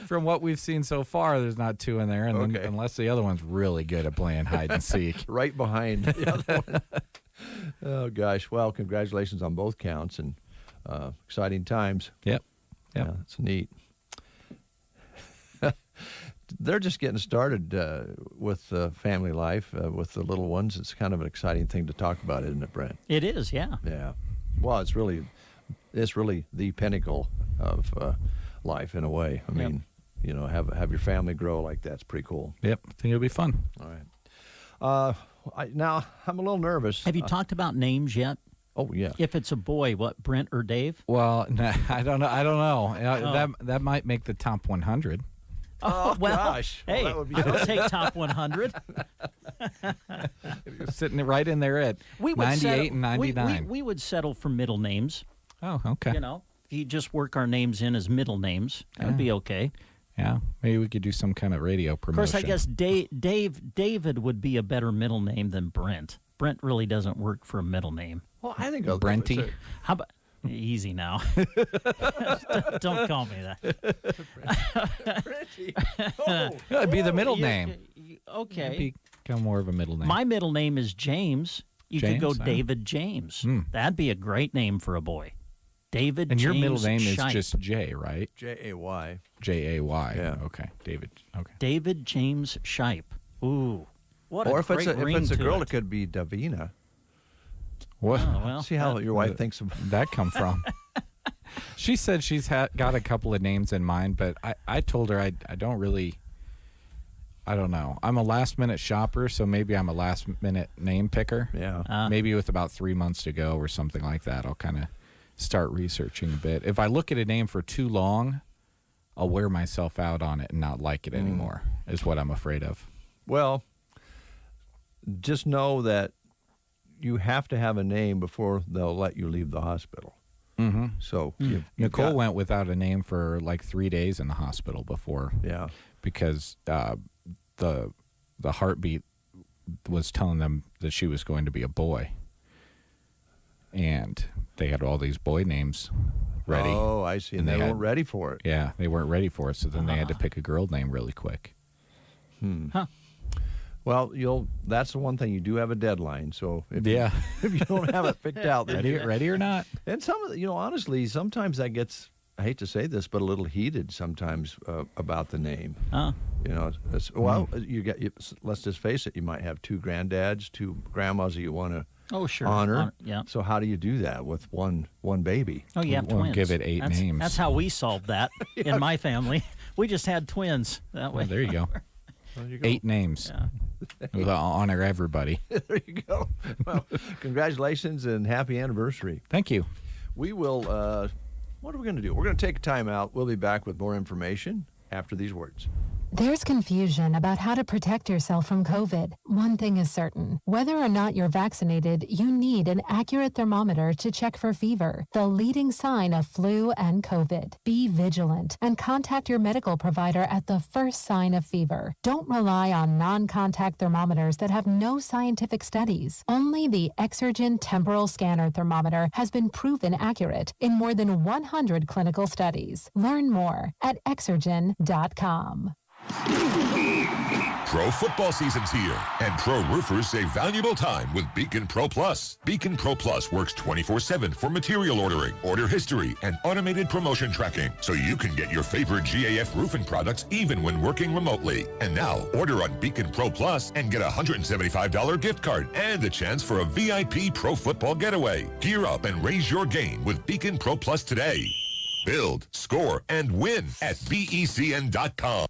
D: From what we've seen so far, there's not two in there. And then,
A: Okay.
D: unless the other one's really good at playing hide and seek.
A: Right behind the other one. Oh, gosh. Well, congratulations on both counts and exciting times.
D: Yep.
A: Yeah, it's neat. They're just getting started with family life with the little ones. It's kind of an exciting thing to talk about, isn't it, Brent?
B: It is, yeah.
A: Yeah. Well, it's really the pinnacle of life in a way. I mean, have your family grow like that's pretty cool.
D: Yep. I think it'll be fun.
A: All right. Now I'm a little nervous.
B: Have you talked about names yet?
A: Oh yeah.
B: If it's a boy, what, Brent or Dave?
D: Well, I don't know. That might make the top 100.
B: Oh, well,
A: gosh. Well,
B: hey,
A: that would be
B: I'll take top 100.
D: Sitting right in there at 98 and 99.
B: We would settle for middle names.
D: Oh, okay.
B: If you just work our names in as middle names, that would be okay.
D: Yeah, maybe we could do some kind of radio
B: Of
D: promotion.
B: course, I guess David would be a better middle name than Brent. Brent really doesn't work for a middle name.
A: Well, I think
D: Brenty.
B: How about easy now? Don't call me that.
D: It'd be the middle name.
B: Okay.
D: Become more of a middle name.
B: My middle name is James. You could go
D: James, huh?
B: David James. That'd be a great name for a boy. David
D: and
B: James
D: your middle name
B: Shipe.
D: is just J, right?
A: J-A-Y.
D: J-A-Y.
A: Yeah.
D: Okay. David. Okay.
B: David James Shipe. Ooh. What
A: Or
B: a
A: if
B: great ring
A: it's a
B: to
A: girl,
B: it.
A: it could be Davina.
D: What?
B: Oh, well,
A: See how your wife thinks of
D: that come from? She said she's got a couple of names in mind, but I told her I don't really. I don't know. I'm a last-minute shopper, so maybe I'm a last-minute name picker.
A: Yeah.
D: Maybe with about 3 months to go or something like that, I'll kind of start researching a bit. If I look at a name for too long, I'll wear myself out on it and not like it anymore, is what I'm afraid of.
A: Well, just know that you have to have a name before they'll let you leave the hospital.
D: Mm-hmm.
A: So
D: Nicole went without a name for like 3 days in the hospital before.
A: Yeah.
D: Because the heartbeat was telling them that she was going to be a boy. And they had all these boy names ready.
A: Oh, I see. And they weren't ready for it.
D: Yeah, they weren't ready for it. So then they had to pick a girl name really quick.
B: Huh.
A: Well, that's the one thing. You do have a deadline. So if you don't have it picked out,
D: ready or not.
A: And some of the, honestly, sometimes that gets, I hate to say this, but a little heated sometimes about the name. Let's just face it. You might have two granddads, two grandmas that you want to honor.
B: Yeah.
A: So how do you do that with one baby?
B: Oh, you have twins.
D: Give it eight names.
B: That's how we solved that in my family. We just had twins that way.
D: Well, there you go. 8 names. Yeah. We'll honor everybody.
A: There you go. Well, congratulations and happy anniversary.
D: Thank you.
A: We will, what are we going to do? We're going to take a time out. We'll be back with more information after these words.
J: There's confusion about how to protect yourself from COVID. One thing is certain. Whether or not you're vaccinated, you need an accurate thermometer to check for fever, the leading sign of flu and COVID. Be vigilant and contact your medical provider at the first sign of fever. Don't rely on non-contact thermometers that have no scientific studies. Only the Exergen temporal scanner thermometer has been proven accurate in more than 100 clinical studies. Learn more at exergen.com.
F: Pro football season's here, and pro roofers save valuable time with Beacon Pro Plus. Beacon Pro Plus works 24/7 for material ordering, order history, and automated promotion tracking, so you can get your favorite GAF roofing products even when working remotely. And now, order on Beacon Pro Plus and get a $175 gift card and a chance for a VIP pro football getaway. Gear up and raise your game with Beacon Pro Plus today. Build, score, and win at BECN.com.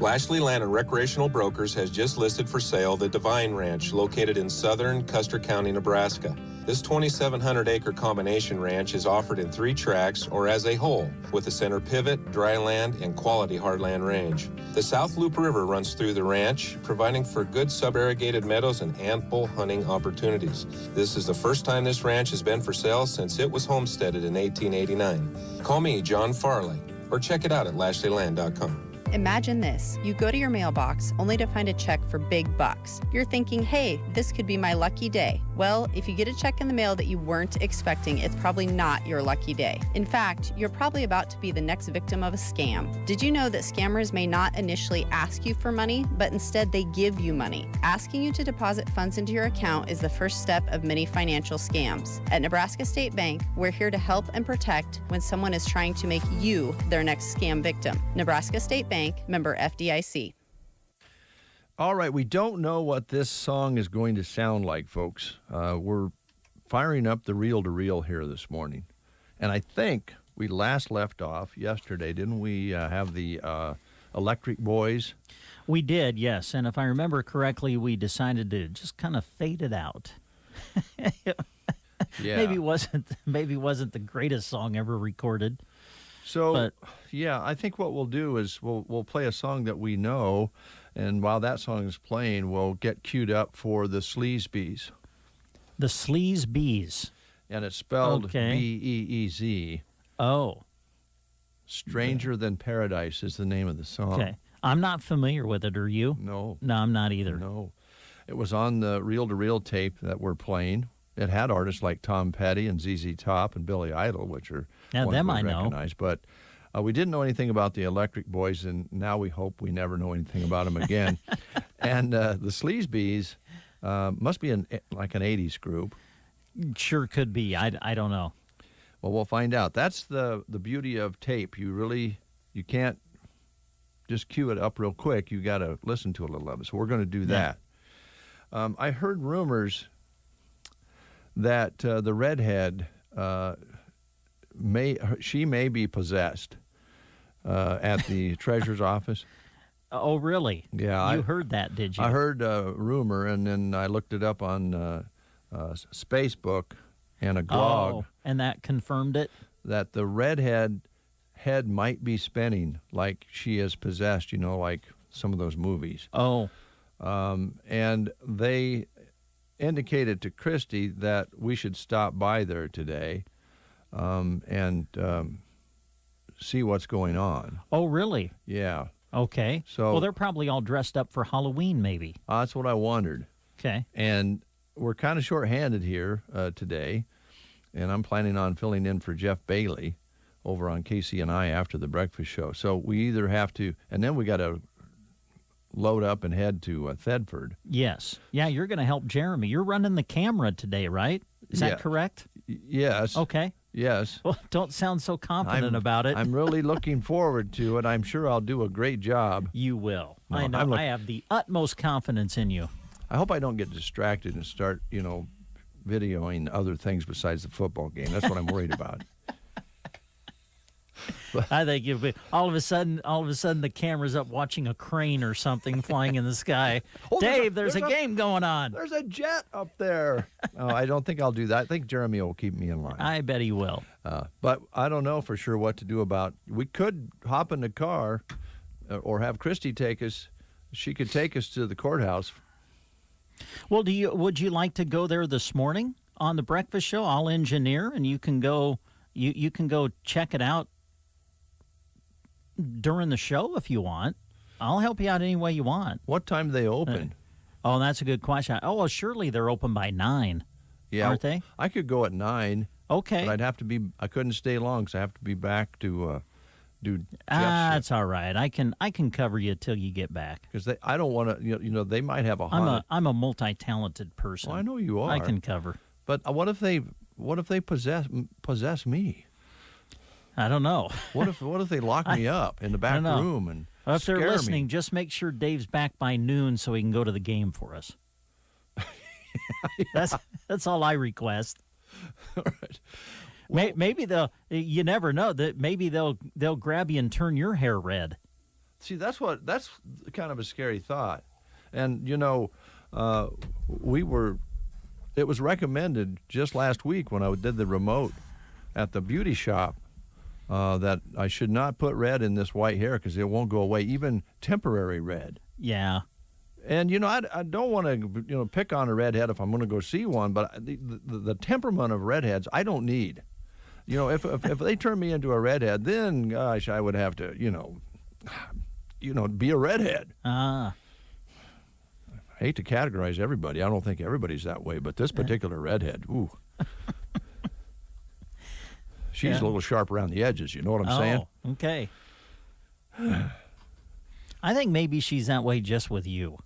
K: Lashley Land and Recreational Brokers has just listed for sale the Devine Ranch located in southern Custer County, Nebraska. This 2,700-acre combination ranch is offered in 3 tracts or as a whole, with a center pivot, dry land, and quality hardland range. The South Loop River runs through the ranch, providing for good sub-irrigated meadows and ample hunting opportunities. This is the first time this ranch has been for sale since it was homesteaded in 1889. Call me, John Farley, or check it out at LashleyLand.com.
H: Imagine this. You go to your mailbox only to find a check for big bucks. You're thinking, hey, this could be my lucky day. Well, if you get a check in the mail that you weren't expecting, it's probably not your lucky day. In fact, you're probably about to be the next victim of a scam. Did you know that scammers may not initially ask you for money, but instead they give you money? Asking you to deposit funds into your account is the first step of many financial scams. At Nebraska State Bank, we're here to help and protect when someone is trying to make you their next scam victim. Nebraska State Bank, member FDIC.
A: All right, we don't know what this song is going to sound like, folks. We're firing up the reel-to-reel here this morning. And I think we last left off yesterday, didn't we have the Electric Boys?
B: We did, yes. And if I remember correctly, we decided to just kind of fade it out.
A: Yeah.
B: Maybe it wasn't the greatest song ever recorded.
A: So, yeah, I think what we'll do is we'll play a song that we know, and while that song is playing, we'll get queued up for the Sleaze Bees.
B: The Sleaze Bees.
A: And it's spelled B-E-E-Z.
B: Oh.
A: Stranger Than Paradise is the name of the song.
B: Okay. I'm not familiar with it, are you?
A: No.
B: No, I'm not either.
A: No. It was on the reel-to-reel tape that we're playing. It had artists like Tom Petty and ZZ Top and Billy Idol, which are ones
B: them
A: we
B: I
A: recognize. But we didn't know anything about the Electric Boys, and now we hope we never know anything about them again. And the Sleaze Bees must be like an 80s group.
B: Sure could be. I don't know.
A: Well, we'll find out. That's the beauty of tape. You can't just cue it up real quick. You got to listen to a little of it. So we're going to do that. I heard rumors that the redhead may be possessed at the treasurer's office.
B: Oh, really?
A: Yeah.
B: You heard that, did you?
A: I heard a rumor, and then I looked it up on Facebook and a blog.
B: Oh, and that confirmed it?
A: That the redhead head might be spinning like she is possessed, like some of those movies.
B: Oh.
A: And they indicated to Christy that we should stop by there today and see what's going on.
B: Oh, really?
A: Yeah.
B: Okay.
A: So,
B: well, they're probably all dressed up for Halloween, maybe.
A: That's what I wondered.
B: Okay.
A: And we're kind of short-handed here today, and I'm planning on filling in for Jeff Bailey over on Casey and I after the breakfast show. So we either have to, and then we got to load up and head to Thedford.
B: Yes. Yeah, you're going to help Jeremy. You're running the camera today, right? Is that correct?
A: Yes.
B: Okay.
A: Yes.
B: Well, don't sound so confident about it.
A: I'm really looking forward to it. I'm sure I'll do a great job.
B: You will.
A: No,
B: I know. I have the utmost confidence in you.
A: I hope I don't get distracted and start, videoing other things besides the football game. That's what I'm worried about.
B: I think you'll be all of a sudden the camera's up watching a crane or something flying in the sky.
A: Oh,
B: Dave, there's a game going on.
A: There's a jet up there. Oh, I don't think I'll do that. I think Jeremy will keep me in line.
B: I bet he will.
A: But I don't know for sure what to do about. We could hop in the car, or have Christy take us. She could take us to the courthouse.
B: Well, would you like to go there this morning on the breakfast show? I'll engineer, and you can go. You can go check it out during the show if you want. I'll help you out any way you want.
A: What time do they open?
B: Oh, that's a good question. Oh, well, surely they're open by 9.
A: Yeah,
B: aren't they?
A: I could go at 9.
B: Okay,
A: but I'd have to be. I couldn't stay long because I have to be back to do.
B: That's all right. I can cover you till you get back.
A: Because I don't want to. They might have a haunted.
B: I'm a multi-talented person.
A: Well, I know you are.
B: I can cover.
A: But what if they possess me?
B: I don't know.
A: What if they lock me up in the back room and
B: well, if they're listening,
A: me?
B: just make sure Dave's back by noon so he can go to the game for us. That's all I request.
A: All right. Well,
B: maybe you never know that maybe they'll grab you and turn your hair red.
A: See, that's kind of a scary thought. And it was recommended just last week when I did the remote at the beauty shop that I should not put red in this white hair because it won't go away, even temporary red.
B: Yeah. And
A: I don't want to pick on a redhead if I'm going to go see one, but the temperament of redheads I don't need. If they turn me into a redhead, then gosh, I would have to be a redhead.
B: I
A: hate to categorize everybody. I don't think everybody's that way, but this particular redhead, ooh. She's a little sharp around the edges, you know what I'm saying?
B: Okay. I think maybe she's that way just with you.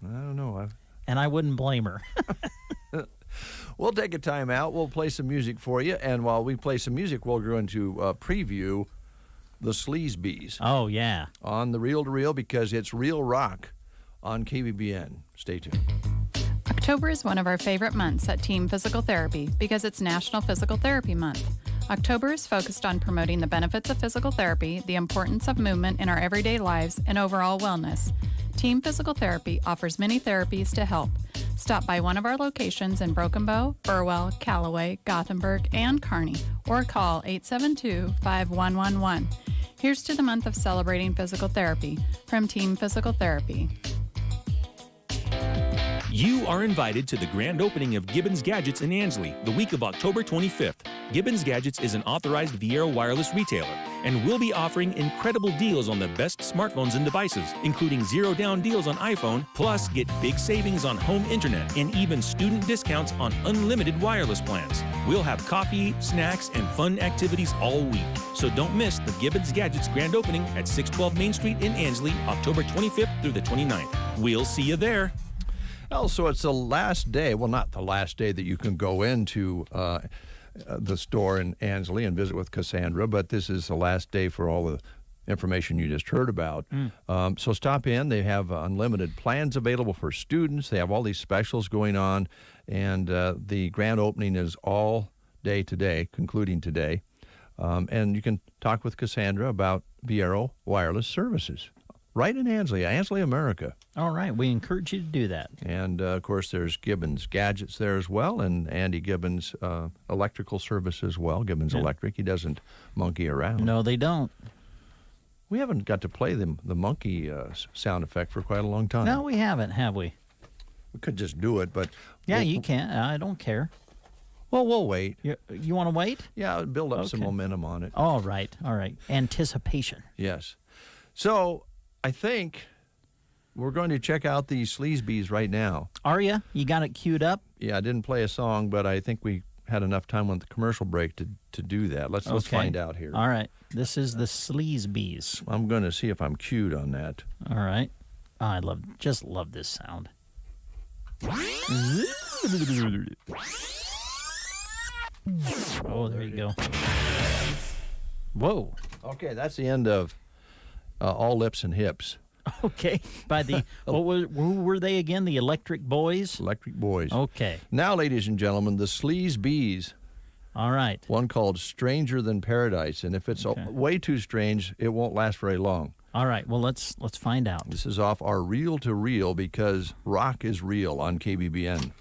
A: I don't know.
B: And I wouldn't blame her.
A: We'll take a time out. We'll play some music for you. And while we play some music, we'll go into preview the Sleaze Bees.
B: Oh, yeah.
A: On the Reel to Reel because it's real rock on KBBN. Stay tuned.
L: October is one of our favorite months at Team Physical Therapy because it's National Physical Therapy Month. October is focused on promoting the benefits of physical therapy, the importance of movement in our everyday lives, and overall wellness. Team Physical Therapy offers many therapies to help. Stop by one of our locations in Broken Bow, Burwell, Callaway, Gothenburg, and Kearney, or call 872-5111. Here's to the month of celebrating physical therapy from Team Physical Therapy.
M: You are invited to the grand opening of Gibbons Gadgets in Ansley the week of October 25th. Gibbons Gadgets is an authorized Viera wireless retailer and will be offering incredible deals on the best smartphones and devices, including zero-down deals on iPhone, plus get big savings on home internet and even student discounts on unlimited wireless plans. We'll have coffee, snacks, and fun activities all week. So don't miss the Gibbons Gadgets grand opening at 612 Main Street in Ansley, October 25th through the 29th. We'll see you there.
A: Oh, so it's the last day. Well, not the last day that you can go into the store in Ansley and visit with Cassandra, but this is the last day for all the information you just heard about. So stop in. They have unlimited plans available for students. They have all these specials going on, and the grand opening is all day today, concluding today. And you can talk with Cassandra about Viera wireless services. Right in Ansley, America.
B: All right. We encourage you to do that.
A: And, of course, there's Gibbons Gadgets there as well, and Andy Gibbons electrical service as well, Gibbons Electric. He doesn't monkey around.
B: No, they don't.
A: We haven't got to play the monkey sound effect for quite a long time.
B: No, we haven't, have we?
A: We could just do it, but...
B: Yeah, you can. I don't care.
A: Well, we'll wait.
B: You want to wait?
A: Yeah, build up some momentum on it.
B: All right. Anticipation.
A: Yes. So, I think we're going to check out the Sleazebees right now.
B: Are you? You got it queued up?
A: Yeah, I didn't play a song, but I think we had enough time on the commercial break to do that. Let's find out here.
B: All right. This is the Sleazebees.
A: I'm going to see if I'm cued on that.
B: All right. I just love this sound. Oh, there you go. Whoa.
A: Okay, that's the end of All Lips and Hips.
B: Okay. By the who were they again? The Electric Boys?
A: Electric Boys.
B: Okay.
A: Now, ladies and gentlemen, the Sleazebees.
B: All right.
A: One called Stranger Than Paradise, and if it's way too strange, it won't last very long.
B: All right. Well, let's find out.
A: This is off our Reel to Reel because rock is real on KBBN.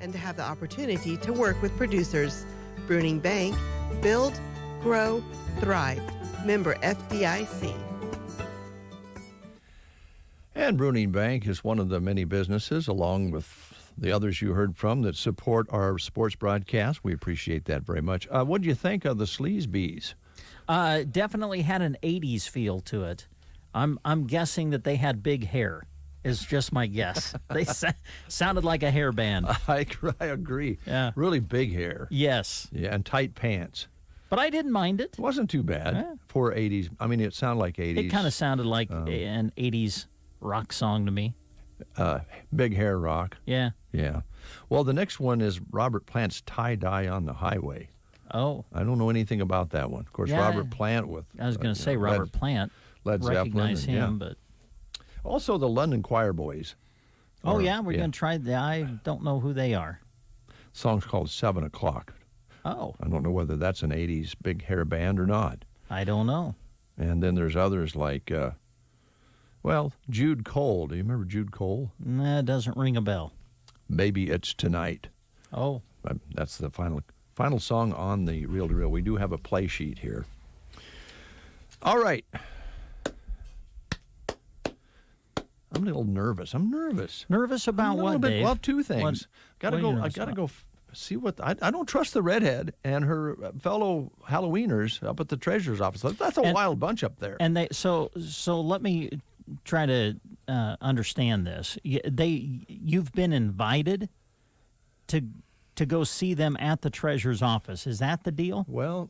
N: and to have the opportunity to work with producers. Bruning Bank, build, grow, thrive. Member FDIC.
A: And Bruning Bank is one of the many businesses, along with the others you heard from, that support our sports broadcast. We appreciate that very much. What do you think of the Sleazebees?
B: Definitely had an 80s feel to it. I'm guessing that they had big hair. Is just my guess. They sounded like a hair band.
A: I agree.
B: Yeah.
A: Really big hair.
B: Yes.
A: Yeah, and tight pants.
B: But I didn't mind it.
A: It wasn't too bad.
B: Yeah.
A: For 80s. I mean, it sounded like 80s.
B: It kind of sounded like an 80s rock song to me.
A: Big hair rock.
B: Yeah.
A: Yeah. Well, the next one is Robert Plant's Tie-Dye on the Highway.
B: Oh.
A: I don't know anything about that one. Of course,
B: Yeah.
A: Robert Plant with...
B: I was going to say Robert Plant.
A: Led Zeppelin.
B: Recognize him, but...
A: Also, the London Choir Boys.
B: Oh, yeah, we're going to try that. I don't know who they are.
A: Song's called 7 O'Clock.
B: Oh.
A: I don't know whether that's an 80s big hair band or not.
B: I don't know.
A: And then there's others like, Jude Cole. Do you remember Jude Cole?
B: Nah, it doesn't ring a bell.
A: Maybe It's Tonight.
B: Oh.
A: That's the final song on the reel-to-reel. We do have a play sheet here. All right. I'm a little nervous. I'm nervous.
B: Nervous about what, Dave?
A: Well, two things. I gotta go see what I don't trust the redhead and her fellow Halloweeners up at the treasurer's office. That's a wild bunch up there.
B: And so let me try to understand this. You've been invited to go see them at the treasurer's office. Is that the deal?
A: Well,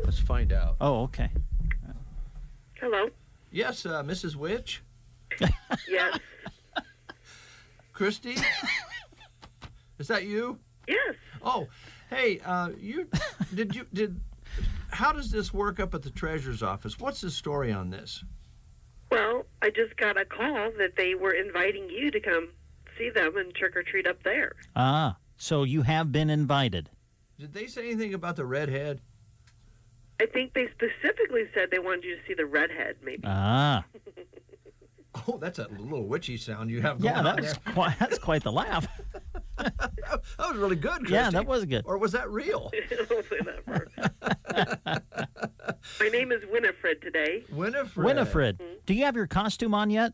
A: let's find out.
B: Oh, okay.
O: Hello.
A: Yes, Mrs. Witch.
O: Yes.
A: Christy? Is that you?
O: Yes.
A: Oh, hey, how does this work up at the treasurer's office? What's the story on this?
O: Well, I just got a call that they were inviting you to come see them and trick or treat up there.
B: Ah, so you have been invited.
A: Did they say anything about the redhead?
O: I think they specifically said they wanted you to see the redhead, maybe.
B: Ah.
A: Oh, that's a little witchy sound you have going on there.
B: That's quite the laugh.
A: That was really good, Christy.
B: Yeah, that was good.
A: Or was that real?
O: Don't say that part. My name is Winifred today.
B: Winifred. Mm-hmm. Do you have your costume on yet?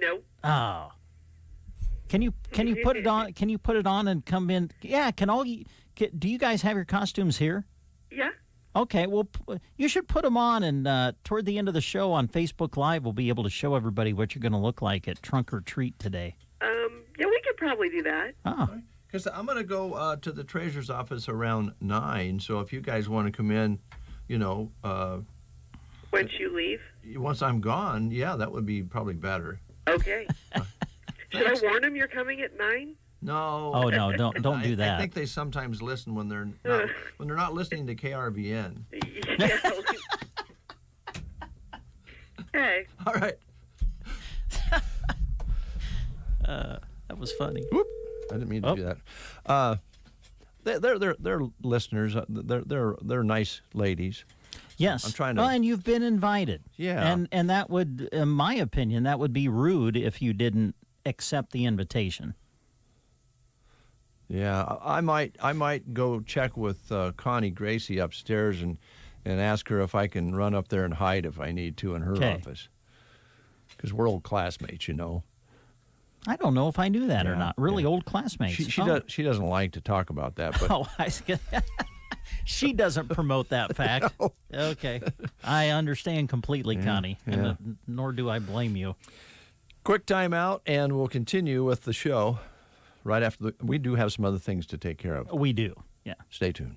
O: No.
B: Oh. Can you put it on? Can you put it on and come in? Yeah. Do you guys have your costumes here?
O: Yeah.
B: Okay, well, you should put them on, and toward the end of the show on Facebook Live, we'll be able to show everybody what you're going to look like at Trunk or Treat today.
O: Yeah, we could probably do that.
B: Oh.
A: Because I'm going to go to the treasurer's office around 9, so if you guys want to come in,
O: once you leave?
A: Once I'm gone, yeah, that would be probably better.
O: Okay. Should I warn them you're coming at 9?
A: No.
B: Oh no! Don't do that.
A: I think they sometimes listen when they're not listening to KRVN.
O: Yeah. Hey.
A: All right.
B: That was funny.
A: Whoop! I didn't mean to do that. They're listeners. They're nice ladies.
B: Yes.
A: I'm trying to.
B: Well, and you've been invited.
A: Yeah.
B: And that would, in my opinion, that would be rude if you didn't accept the invitation.
A: Yeah, I might go check with Connie Gracie upstairs and ask her if I can run up there and hide if I need to in her office. Because we're old classmates,
B: I don't know if I knew that or not. Really old classmates.
A: She doesn't like to talk about that. But
B: she doesn't promote that fact. No. Okay. I understand completely, Connie, and nor do I blame you.
A: Quick time out, and we'll continue with the show. Right after we do have some other things to take care of.
B: We do, yeah.
A: Stay tuned.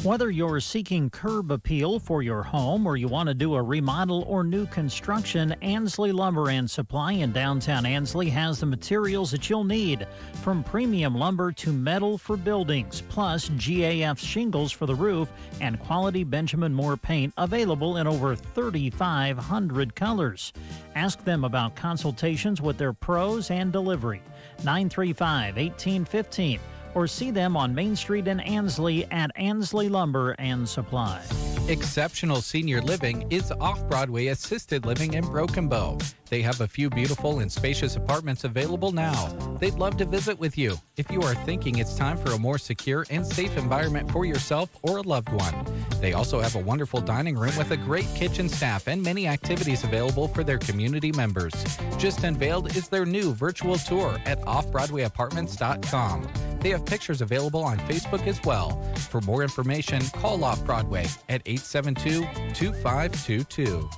B: Whether you're seeking curb appeal for your home or you want to do a remodel or new construction, Ansley Lumber and Supply in downtown Ansley has the materials that you'll need, from premium lumber to metal for buildings, plus GAF shingles for the roof and quality Benjamin Moore paint available in over 3,500 colors. Ask them about consultations with their pros and delivery. 935-1815, or see them on Main Street in Ansley at Ansley Lumber and Supply.
D: Exceptional Senior Living is Off-Broadway Assisted Living in Broken Bow. They have a few beautiful and spacious apartments available now. They'd love to visit with you if you are thinking it's time for a more secure and safe environment for yourself or a loved one. They also have a wonderful dining room with a great kitchen staff and many activities available for their community members. Just unveiled is their new virtual tour at offbroadwayapartments.com. They have pictures available on Facebook as well. For more information, call Off-Broadway at 872-2522.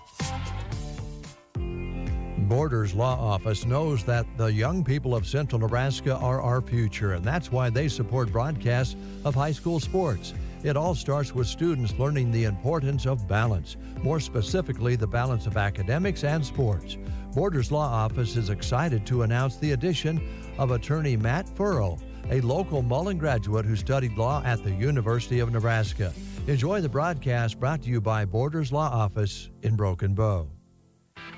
A: Borders Law Office knows that the young people of Central Nebraska are our future, and that's why they support broadcasts of high school sports. It all starts with students learning the importance of balance, more specifically the balance of academics and sports. Borders Law Office is excited to announce the addition of attorney Matt Furrow, a local Mullen graduate who studied law at the University of Nebraska. Enjoy the broadcast brought to you by Borders Law Office in Broken Bow.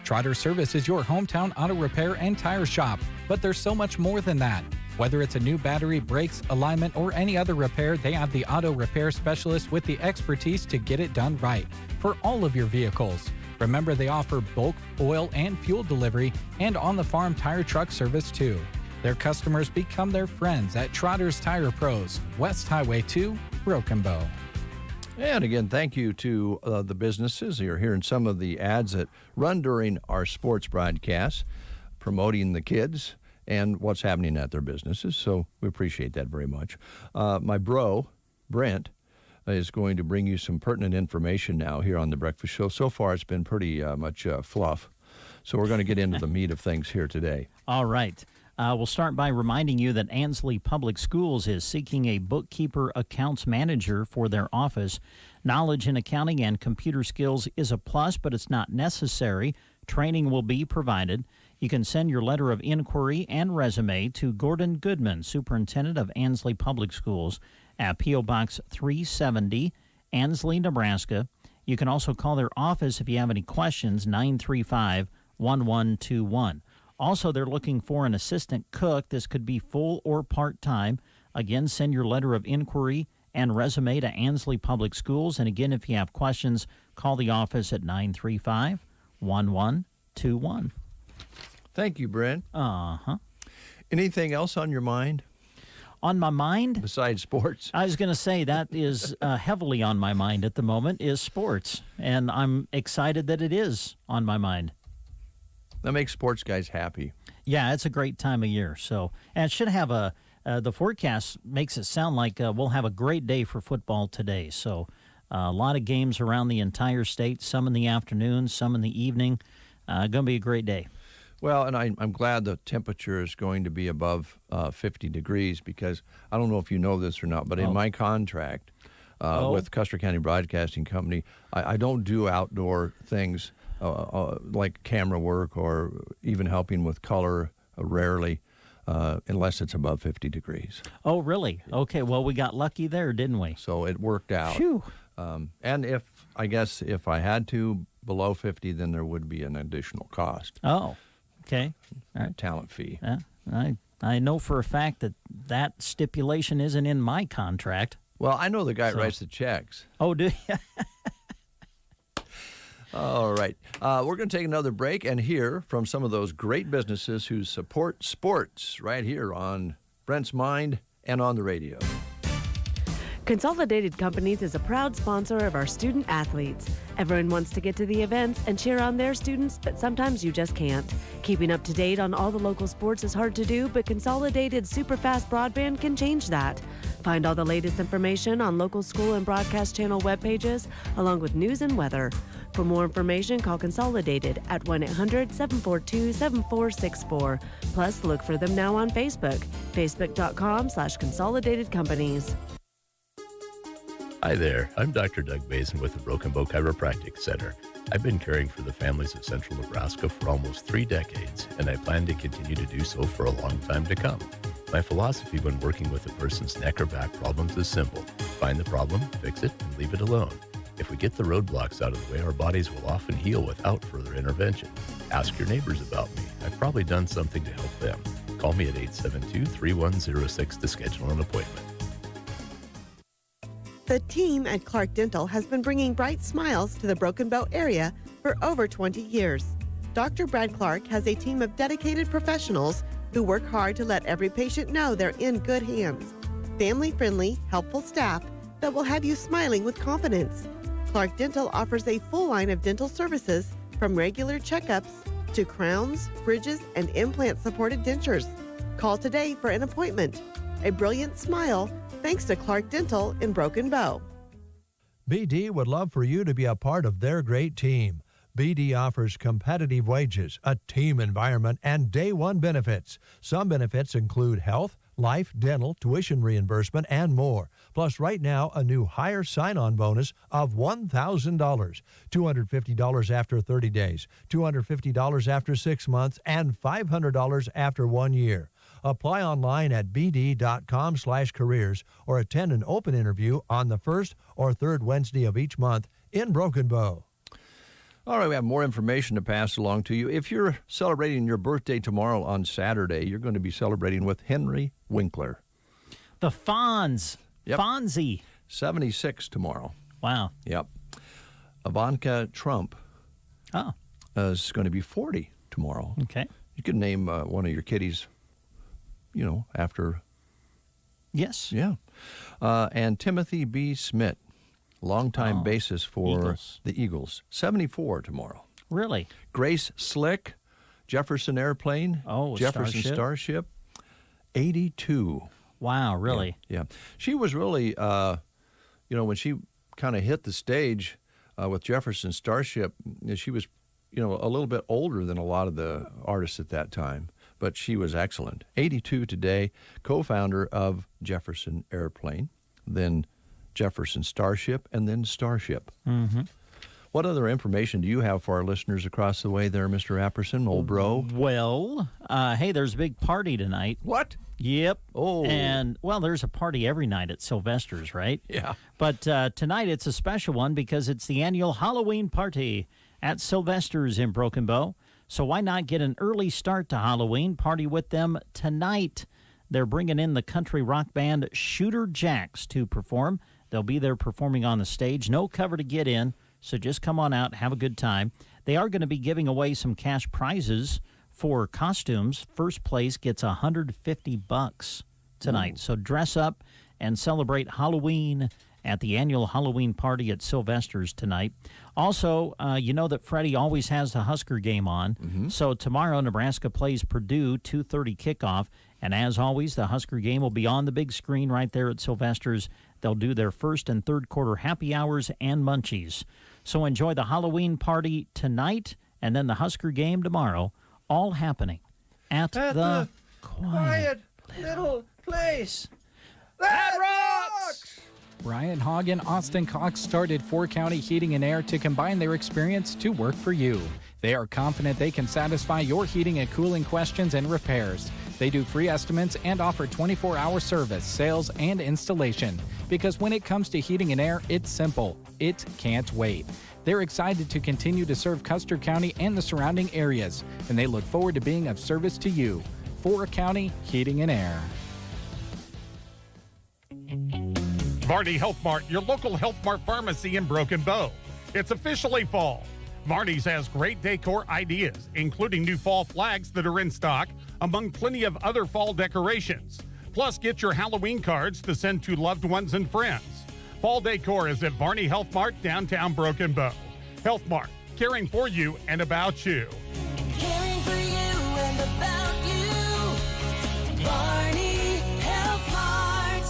D: Trotter Service is your hometown auto repair and tire shop, but there's so much more than that. Whether it's a new battery, brakes, alignment, or any other repair, they have the auto repair specialist with the expertise to get it done right for all of your vehicles. Remember, they offer bulk oil and fuel delivery and on-the-farm tire truck service too. Their customers become their friends at Trotter's Tire Pros, West Highway 2, Broken Bow.
A: And again, thank you to the businesses. You're hearing some of the ads that run during our sports broadcasts, promoting the kids and what's happening at their businesses. So we appreciate that very much. My bro, Brent, is going to bring you some pertinent information now here on The Breakfast Show. So far, it's been pretty much fluff. So we're going to get into the meat of things here today.
B: All right. We'll start by reminding you that Ansley Public Schools is seeking a bookkeeper accounts manager for their office. Knowledge in accounting and computer skills is a plus, but it's not necessary. Training will be provided. You can send your letter of inquiry and resume to Gordon Goodman, Superintendent of Ansley Public Schools, at P.O. Box 370, Ansley, Nebraska. You can also call their office if you have any questions, 935-1121. Also, they're looking for an assistant cook. This could be full or part-time. Again, send your letter of inquiry and resume to Ansley Public Schools. And again, if you have questions, call the office at 935-1121.
A: Thank you, Brent.
B: Uh-huh.
A: Anything else on your mind?
B: On my mind?
A: Besides sports?
B: I was going to say that is heavily on my mind at the moment is sports. And I'm excited that it is on my mind.
A: That makes sports guys happy.
B: Yeah, it's a great time of year. So, and it should have the forecast makes it sound like we'll have a great day for football today. So, a lot of games around the entire state, some in the afternoon, some in the evening. Going to be a great day.
A: Well, and I'm glad the temperature is going to be above 50 degrees because I don't know if you know this or not, but in my contract with Custer County Broadcasting Company, I don't do outdoor things like camera work or even helping with color, rarely, unless it's above 50 degrees.
B: Oh, really? Okay, well, we got lucky there, didn't we?
A: So it worked out.
B: Phew.
A: And if I had to below 50, then there would be an additional cost.
B: Oh, okay. All right.
A: Talent fee.
B: I know for a fact that stipulation isn't in my contract.
A: Well, I know the guy writes the checks.
B: Oh, do you?
A: All right. We're going to take another break and hear from some of those great businesses who support sports right here on Brent's Mind and on the radio.
P: Consolidated Companies is a proud sponsor of our student athletes. Everyone wants to get to the events and cheer on their students, but sometimes you just can't. Keeping up to date on all the local sports is hard to do, but Consolidated Superfast Broadband can change that. Find all the latest information on local school and broadcast channel web pages, along with news and weather. For more information, call Consolidated at 1-800-742-7464. Plus, look for them now on Facebook, facebook.com/Consolidated Companies.
Q: Hi there, I'm Dr. Doug Bazin with the Broken Bow Chiropractic Center. I've been caring for the families of Central Nebraska for almost 3 decades, and I plan to continue to do so for a long time to come. My philosophy when working with a person's neck or back problems is simple. Find the problem, fix it, and leave it alone. If we get the roadblocks out of the way, our bodies will often heal without further intervention. Ask your neighbors about me. I've probably done something to help them. Call me at 872-3106 to schedule an appointment.
N: The team at Clark Dental has been bringing bright smiles to the Broken Bow area for over 20 years. Dr. Brad Clark has a team of dedicated professionals who work hard to let every patient know they're in good hands. Family-friendly, helpful staff that will have you smiling with confidence. Clark Dental offers a full line of dental services from regular checkups to crowns, bridges, and implant-supported dentures. Call today for an appointment. A brilliant smile thanks to Clark Dental in Broken Bow.
R: BD would love for you to be a part of their great team. BD offers competitive wages, a team environment, and day one benefits. Some benefits include health, life, dental, tuition reimbursement, and more. Plus, right now, a new higher sign-on bonus of $1,000, $250 after 30 days, $250 after 6 months, and $500 after 1 year. Apply online at bd.com/careers or attend an open interview on the first or third Wednesday of each month in Broken Bow.
A: All right, we have more information to pass along to you. If you're celebrating your birthday tomorrow on Saturday, you're going to be celebrating with Henry Winkler.
B: The Fonz.
A: Yep.
B: Fonzie.
A: 76 tomorrow.
B: Wow.
A: Yep. Ivanka Trump is going to be 40 tomorrow.
B: Okay.
A: You could name one of your kiddies, after.
B: Yes.
A: Yeah. And Timothy B. Smith. Longtime basis for the Eagles. 74 tomorrow.
B: Really?
A: Grace Slick, Jefferson Airplane. Jefferson Starship. 82.
B: Wow, really?
A: Yeah. She was really, when she kind of hit the stage with Jefferson Starship, she was, a little bit older than a lot of the artists at that time. But she was excellent. 82 today, co-founder of Jefferson Airplane. Then Jefferson Starship, and then Starship.
B: Mm-hmm.
A: What other information do you have for our listeners across the way there, Mr. Apperson, old bro?
B: Well, hey, there's a big party tonight.
A: What?
B: Yep.
A: Oh.
B: And, there's a party every night at Sylvester's, right?
A: Yeah.
B: But tonight it's a special one because it's the annual Halloween party at Sylvester's in Broken Bow. So why not get an early start to Halloween? Party with them tonight. They're bringing in the country rock band Shooter Jacks to perform. They'll be there performing on the stage. No cover to get in, so just come on out, have a good time. They are going to be giving away some cash prizes for costumes. First place gets $150 tonight. Ooh. So dress up and celebrate Halloween at the annual Halloween party at Sylvester's tonight. Also, you know that Freddie always has the Husker game on. Mm-hmm. So tomorrow, Nebraska plays Purdue, 2:30 kickoff. And as always, the Husker game will be on the big screen right there at Sylvester's. They'll do their first and third quarter happy hours and munchies. So enjoy the Halloween party tonight and then the Husker game tomorrow, all happening at the Quiet
R: Little Place.
D: That rocks! Brian Hogg and Austin Cox started 4-County Heating and Air to combine their experience to work for you. They are confident they can satisfy your heating and cooling questions and repairs. They do free estimates and offer 24-hour service, sales, and installation. Because when it comes to heating and air, it's simple. It can't wait. They're excited to continue to serve Custer County and the surrounding areas, and they look forward to being of service to you. 4-County Heating and Air.
S: Varney Health Mart, your local Health Mart pharmacy in Broken Bow. It's officially fall. Varney's has great decor ideas, including new fall flags that are in stock, among plenty of other fall decorations. Plus, get your Halloween cards to send to loved ones and friends. Fall decor is at Varney Health Mart, downtown Broken Bow. Health Mart, caring for you and about you.
T: Caring for you and about you. Varney Health Mart.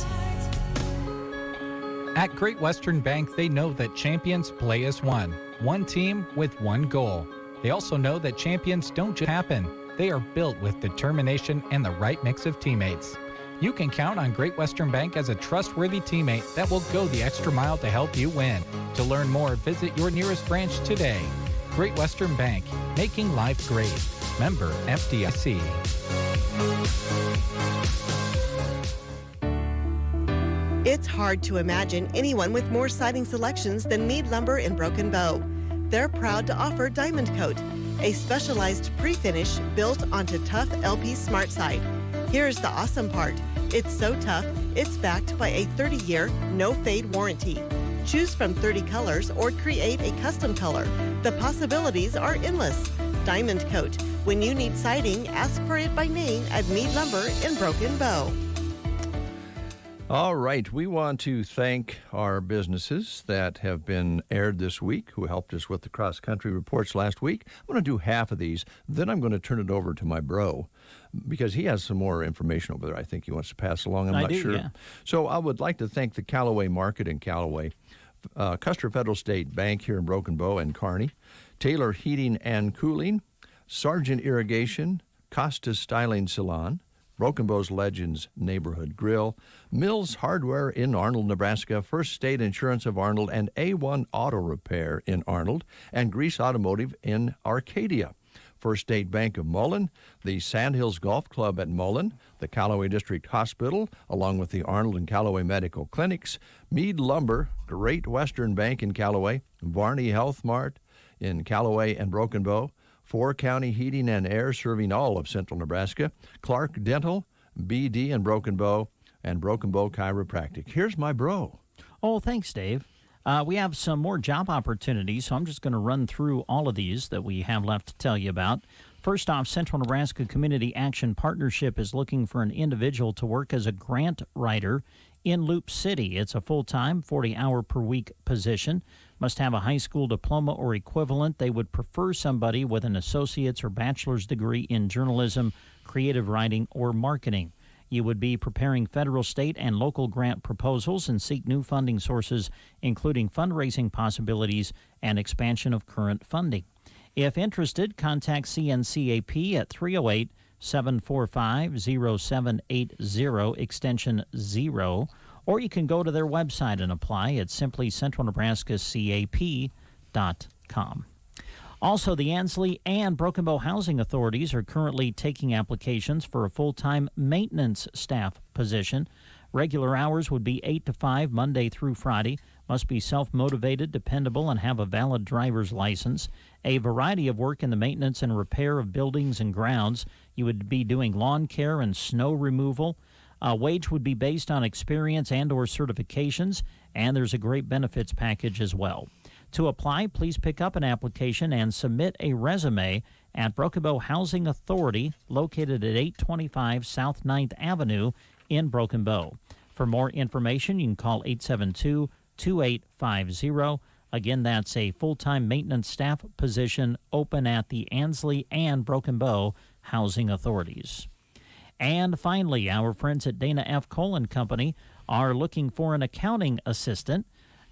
D: At Great Western Bank, they know that champions play as one team with one goal. They also know that champions don't just happen. They are built with determination and the right mix of teammates. You can count on Great Western Bank as a trustworthy teammate that will go the extra mile to help you win. To learn more, visit your nearest branch today. Great Western Bank, making life great. Member FDIC.
N: It's hard to imagine anyone with more siding selections than Mead Lumber in Broken Bow. They're proud to offer Diamond Coat, a specialized pre-finish built onto tough LP SmartSide. Here's the awesome part. It's so tough, it's backed by a 30-year, no-fade warranty. Choose from 30 colors or create a custom color. The possibilities are endless. Diamond Coat. When you need siding, ask for it by name at Mead Lumber in Broken Bow.
A: All right, we want to thank our businesses that have been aired this week, who helped us with the cross-country reports last week. I'm going to do half of these, then I'm going to turn it over to my bro, because he has some more information over there I think he wants to pass along. I'm not sure. Yeah. So I would like to thank the Callaway Market in Callaway, Custer Federal State Bank here in Broken Bow and Kearney, Taylor Heating and Cooling, Sargent Irrigation, Costa's Styling Salon, Broken Bow's Legends Neighborhood Grill, Mills Hardware in Arnold, Nebraska, First State Insurance of Arnold, and A1 Auto Repair in Arnold, and Grease Automotive in Arcadia. First State Bank of Mullen, the Sandhills Golf Club at Mullen, the Callaway District Hospital, along with the Arnold and Callaway Medical Clinics, Mead Lumber, Great Western Bank in Callaway, Varney Health Mart in Callaway and Broken Bow, Four County Heating and Air serving all of central Nebraska, Clark Dental, BD in Broken Bow, and Broken Bow Chiropractic. Here's my bro.
B: Oh, thanks, Dave. We have some more job opportunities, so I'm just going to run through all of these that we have left to tell you about. First off, Central Nebraska Community Action Partnership is looking for an individual to work as a grant writer in Loop City. It's a full-time, 40-hour-per-week position. Must have a high school diploma or equivalent. They would prefer somebody with an associate's or bachelor's degree in journalism, creative writing, or marketing. You would be preparing federal, state, and local grant proposals and seek new funding sources, including fundraising possibilities and expansion of current funding. If interested, contact CNCAP at 308-745-0780, extension 0, or you can go to their website and apply at simply centralnebraskacap.com. Also, the Ansley and Broken Bow Housing Authorities are currently taking applications for a full-time maintenance staff position. Regular hours would be 8 to 5, Monday through Friday. Must be self-motivated, dependable, and have a valid driver's license. A variety of work in the maintenance and repair of buildings and grounds. You would be doing lawn care and snow removal. Wage would be based on experience and or certifications, and there's a great benefits package as well. To apply, please pick up an application and submit a resume at Broken Bow Housing Authority, located at 825 South 9th Avenue in Broken Bow. For more information, you can call 872-2850. Again, that's a full-time maintenance staff position open at the Ansley and Broken Bow Housing Authorities. And finally, our friends at Dana F. Cole & Company are looking for an accounting assistant.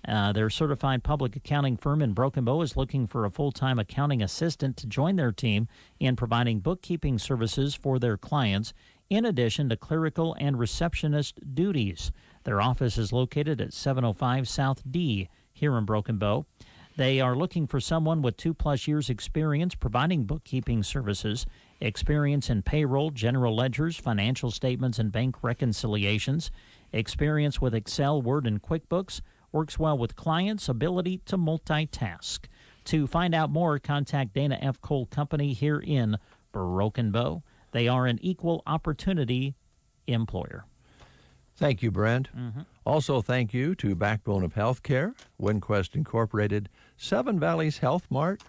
B: Their certified public accounting firm in Broken Bow is looking for a full-time accounting assistant to join their team in providing bookkeeping services for their clients, in addition to clerical and receptionist duties. Their office is located at 705 South D here in Broken Bow. They are looking for someone with 2+ years experience providing bookkeeping services, experience in payroll, general ledgers, financial statements, and bank reconciliations, experience with Excel, Word, and QuickBooks, works well with clients, ability to multitask. To find out more, contact Dana F. Cole Company here in Broken Bow. They are an equal opportunity employer.
A: Thank you, Brent. Also, thank you to Backbone of Healthcare, WinQuest Incorporated, Seven Valleys Health Mart,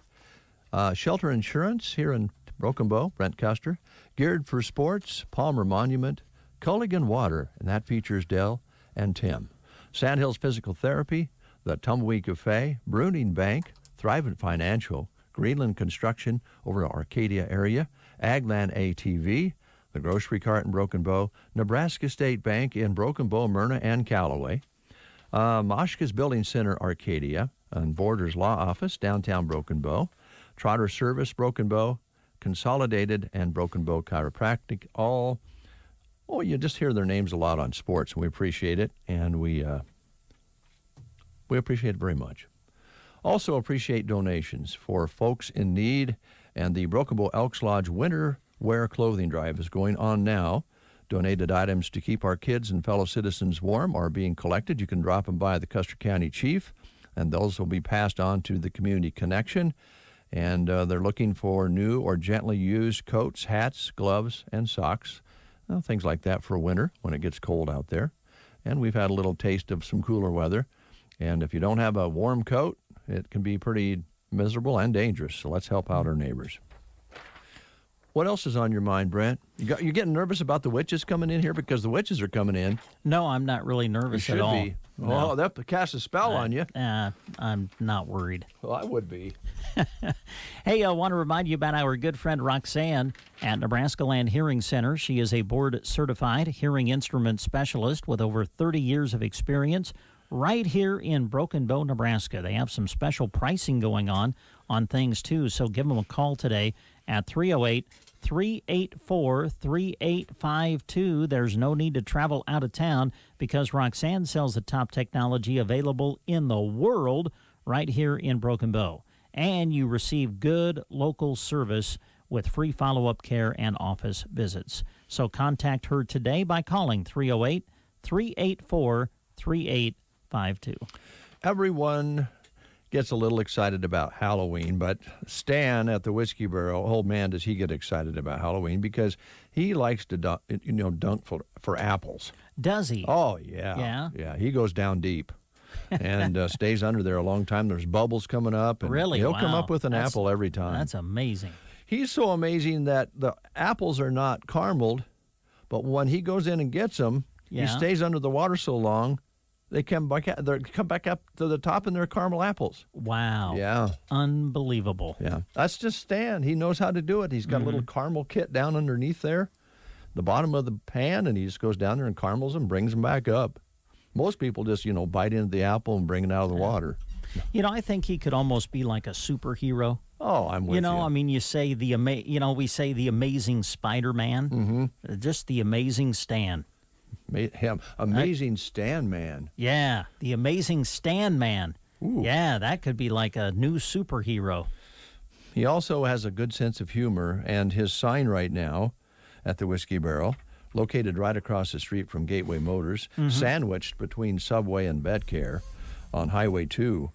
A: Shelter Insurance here in Broken Bow, Brent Custer, Geared for Sports, Palmer Monument, Culligan Water, and that features Dell and Tim. Sandhills Physical Therapy, the Tumbleweed Cafe, Bruning Bank, Thrivent Financial, Greenland Construction over the Arcadia area, Agland ATV, the Grocery Cart in Broken Bow, Nebraska State Bank in Broken Bow, Myrna, and Callaway, Moshka's Building Center, Arcadia, and Borders Law Office, downtown Broken Bow, Trotter Service, Broken Bow, Consolidated, and Broken Bow Chiropractic, all, you just hear their names a lot on sports, and we appreciate it, and we appreciate it very much. Also appreciate donations for folks in need, and the Broken Bow Elks Lodge Winter Wear Clothing Drive is going on now. Donated items to keep our kids and fellow citizens warm are being collected. You can drop them by the Custer County Chief, and those will be passed on to the Community Connection. And they're looking for new or gently used coats, hats, gloves, and socks. Well, things like that for winter when it gets cold out there. And we've had a little taste of some cooler weather. And if you don't have a warm coat, it can be pretty miserable and dangerous. So let's help out our neighbors. What else is on your mind, Brent? You're getting nervous about the witches coming in here because the witches are coming in.
B: No, I'm not really nervous
A: You
B: at
A: should
B: all.
A: be.
B: No.
A: Oh, that cast a spell on you.
B: I'm not worried.
A: Well, I would be.
B: Hey, I want to remind you about our good friend Roxanne at Nebraska Land Hearing Center. She is a board-certified hearing instrument specialist with over 30 years of experience right here in Broken Bow, Nebraska. They have some special pricing going on things, too, so give them a call today at 308-384-3852. There's no need to travel out of town because Roxanne sells the top technology available in the world right here in Broken Bow. And you receive good local service with free follow-up care and office visits. So contact her today by calling 308-384-3852.
A: Everyone gets a little excited about Halloween, but Stan at the Whiskey Barrel, oh man, does he get excited about Halloween because he likes to dunk for apples.
B: Does he?
A: Oh, yeah.
B: Yeah?
A: Yeah, he goes down deep and stays under there a long time. There's bubbles coming up. And
B: Really?
A: He'll come
B: Wow.
A: up with an
B: That's-
A: apple every time.
B: That's amazing.
A: He's so amazing that the apples are not carameled, but when he goes in and gets them, he
B: Yeah.
A: stays under the water so long, they come back up to the top and they're caramel apples.
B: Wow.
A: Yeah.
B: Unbelievable.
A: Yeah. That's just Stan. He knows how to do it. He's got a little caramel kit down underneath there, the bottom of the pan, and he just goes down there and caramels them, brings them back up. Most people just, bite into the apple and bring it out of the water.
B: I think he could almost be like a superhero.
A: Oh, I'm with you.
B: I mean, you say we say the amazing Spider-Man.
A: Mm-hmm.
B: Just the amazing Stan.
A: Amazing Stan Man.
B: Yeah, the amazing Stan Man.
A: Ooh.
B: Yeah, that could be like a new superhero.
A: He also has a good sense of humor, and his sign right now at the Whiskey Barrel, located right across the street from Gateway Motors, sandwiched between Subway and Betcare on Highway 2.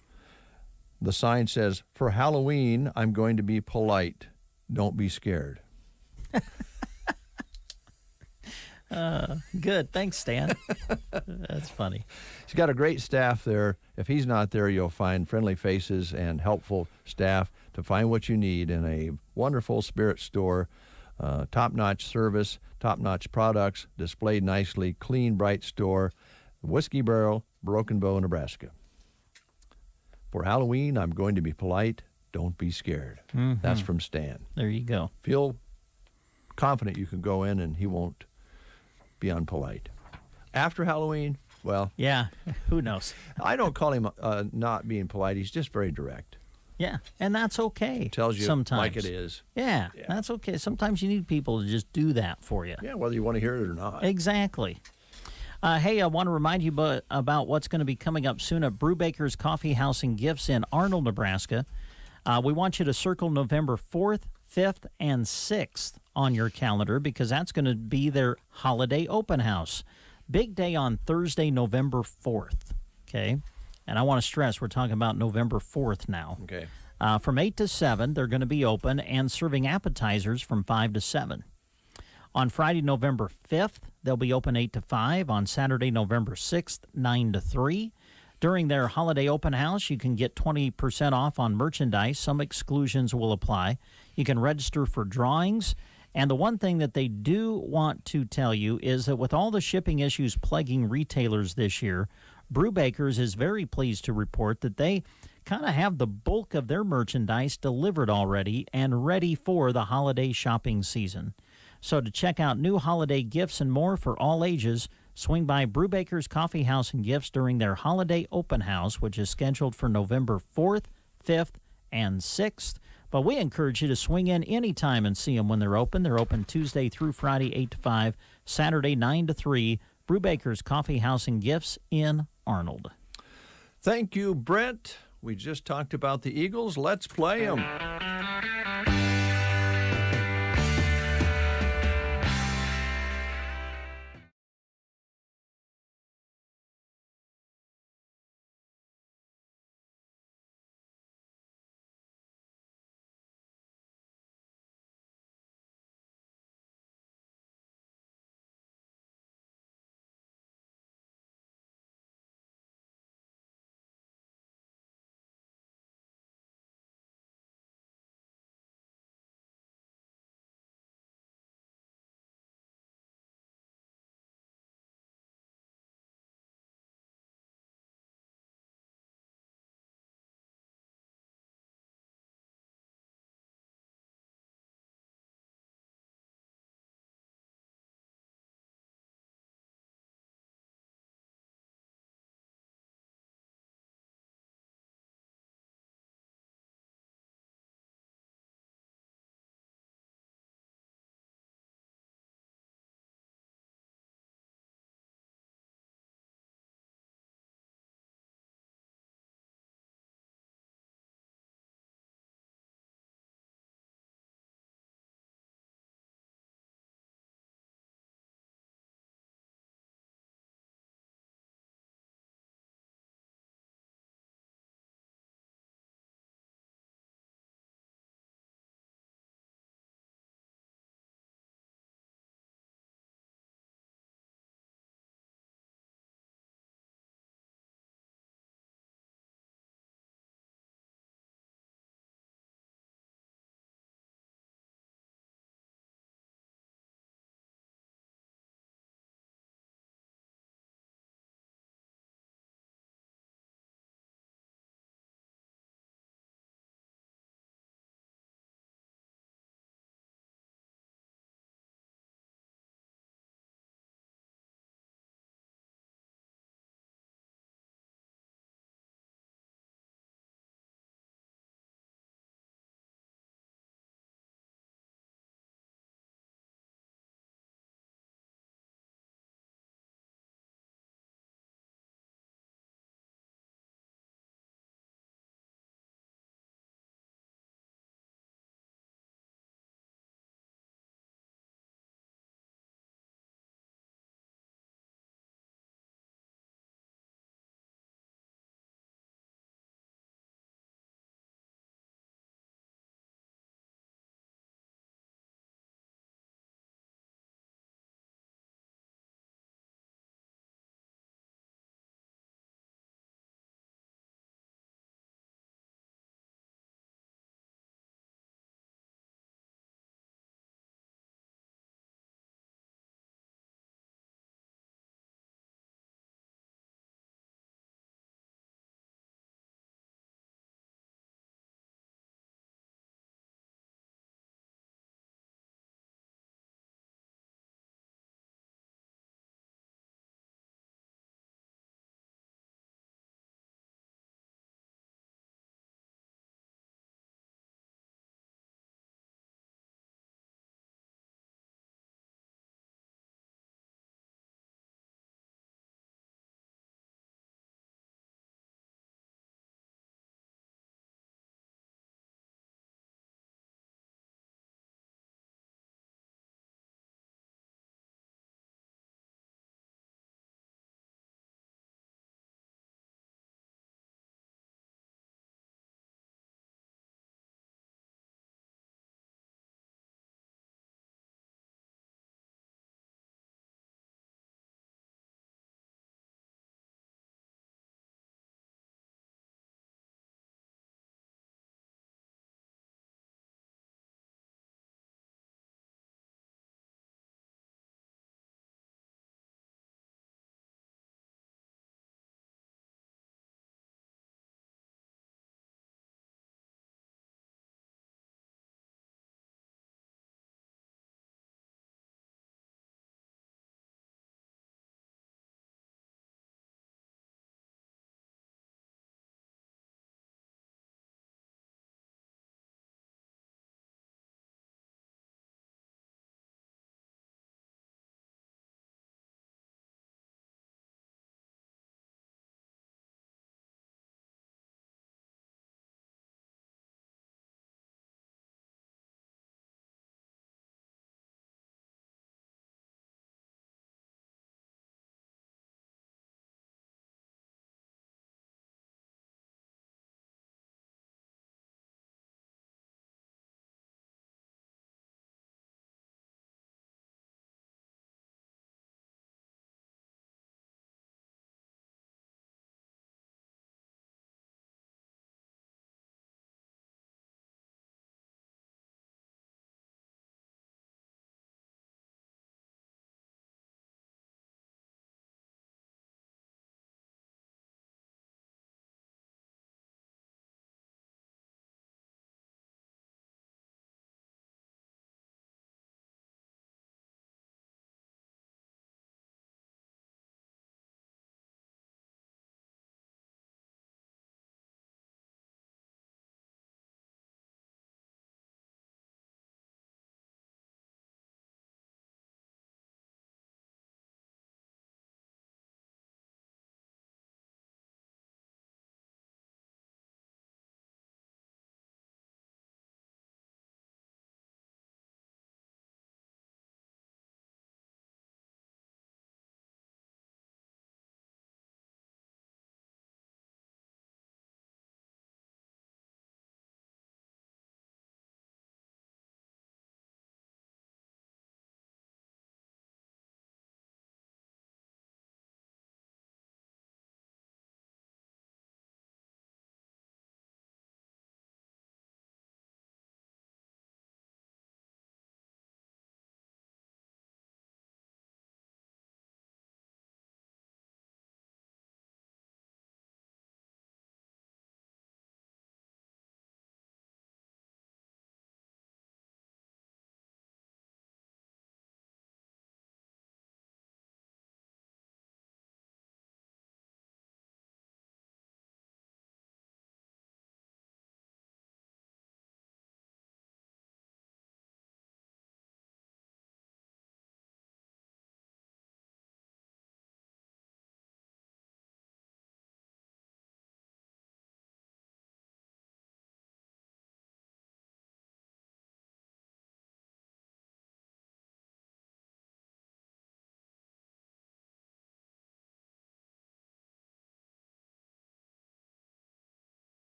A: The sign says, "For Halloween, I'm going to be polite. Don't be scared."
B: Good. Thanks, Stan. That's funny.
A: He's got a great staff there. If he's not there, you'll find friendly faces and helpful staff to find what you need in a wonderful spirit store. Top-notch service, top-notch products, displayed nicely, clean, bright store. Whiskey Barrel, Broken Bow, Nebraska. For Halloween, I'm going to be polite. Don't be scared. That's from Stan.
B: There you go.
A: Feel confident you can go in and he won't be unpolite. After Halloween, well...
B: Yeah, who knows?
A: I don't call him not being polite. He's just very direct.
B: Yeah, and that's okay.
A: Tells you
B: sometimes.
A: like it is.
B: Yeah, that's okay. Sometimes you need people to just do that for you.
A: Yeah, whether you want to hear it or not.
B: Exactly. Hey, I want to remind you about what's going to be coming up soon at Brewbaker's Coffee House and Gifts in Arnold, Nebraska. We want you to circle November 4th, 5th, and 6th on your calendar because that's going to be their holiday open house. Big day on Thursday, November 4th, okay? And I want to stress we're talking about November 4th now.
A: Okay.
B: From 8 to 7, they're going to be open and serving appetizers from 5 to 7. On Friday, November 5th, they'll be open 8 to 5. On Saturday, November 6th, 9 to 3. During their holiday open house, you can get 20% off on merchandise. Some exclusions will apply. You can register for drawings. And the one thing that they do want to tell you is that with all the shipping issues plaguing retailers this year, Brewbakers is very pleased to report that they kind of have the bulk of their merchandise delivered already and ready for the holiday shopping season. So to check out new holiday gifts and more for all ages, swing by Brewbaker's Coffee House and Gifts during their holiday open house, which is scheduled for November 4th, 5th, and 6th. But we encourage you to swing in anytime and see them when they're open. They're open Tuesday through Friday, 8 to 5, Saturday, 9 to 3. Brewbaker's Coffee House and Gifts in Arnold.
A: Thank you, Brent. We just talked about the Eagles. Let's play them.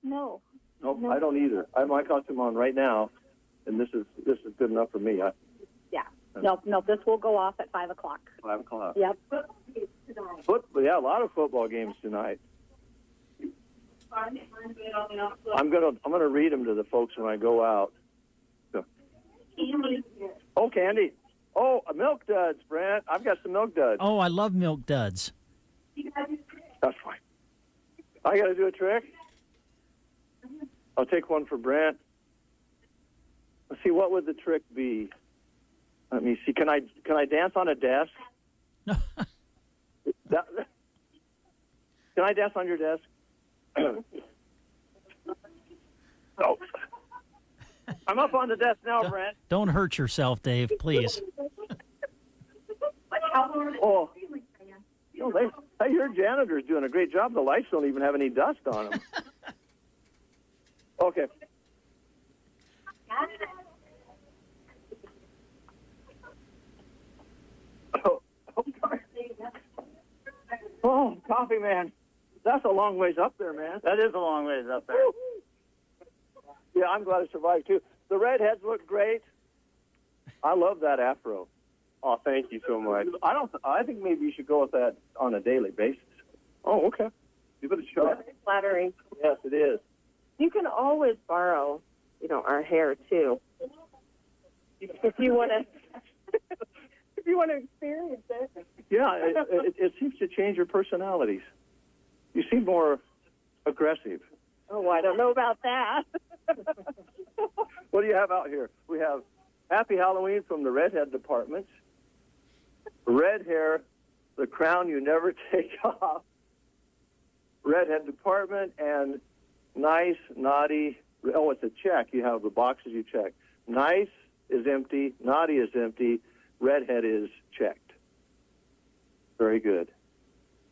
U: No.
A: Nope,
U: No.
A: I don't either. I have my costume on right now, and this is good enough for me.
U: Yeah. No, this will go off at 5 o'clock.
A: 5 o'clock.
U: Yep.
A: Yeah, a lot of football games tonight. I'm gonna read them to the folks when I go out. So. Oh, candy. Oh, milk duds, Brent. I've got some milk duds.
B: Oh, I love milk duds.
A: That's fine. I got to do a trick. I'll take one for Brent. Let's see, what would the trick be? Let me see. Can I dance on a desk? Can I dance on your desk? Oh. I'm up on the desk now, Brent.
B: Don't hurt yourself, Dave, please.
A: Oh. You know, your janitor's doing a great job. The lights don't even have any dust on them. Okay. Oh, coffee, man. That's a long ways up there, man.
V: That is a long ways up there.
A: Yeah, I'm glad I survived, too. The redheads look great. I love that afro.
V: Oh, thank you so much.
A: I think maybe you should go with that on a daily basis. Oh, okay. Give it a shot.
U: It's flattering.
A: Yes, it is.
U: You can always borrow, our hair too. If you want to, if you want to experience it.
A: Yeah, it seems to change your personalities. You seem more aggressive.
U: Oh, I don't know about that.
A: What do you have out here? We have Happy Halloween from the redhead department. Red hair, the crown you never take off. Redhead department and nice, naughty. Oh, it's a check. You have the boxes you check. Nice is empty. Naughty is empty. Redhead is checked. Very good.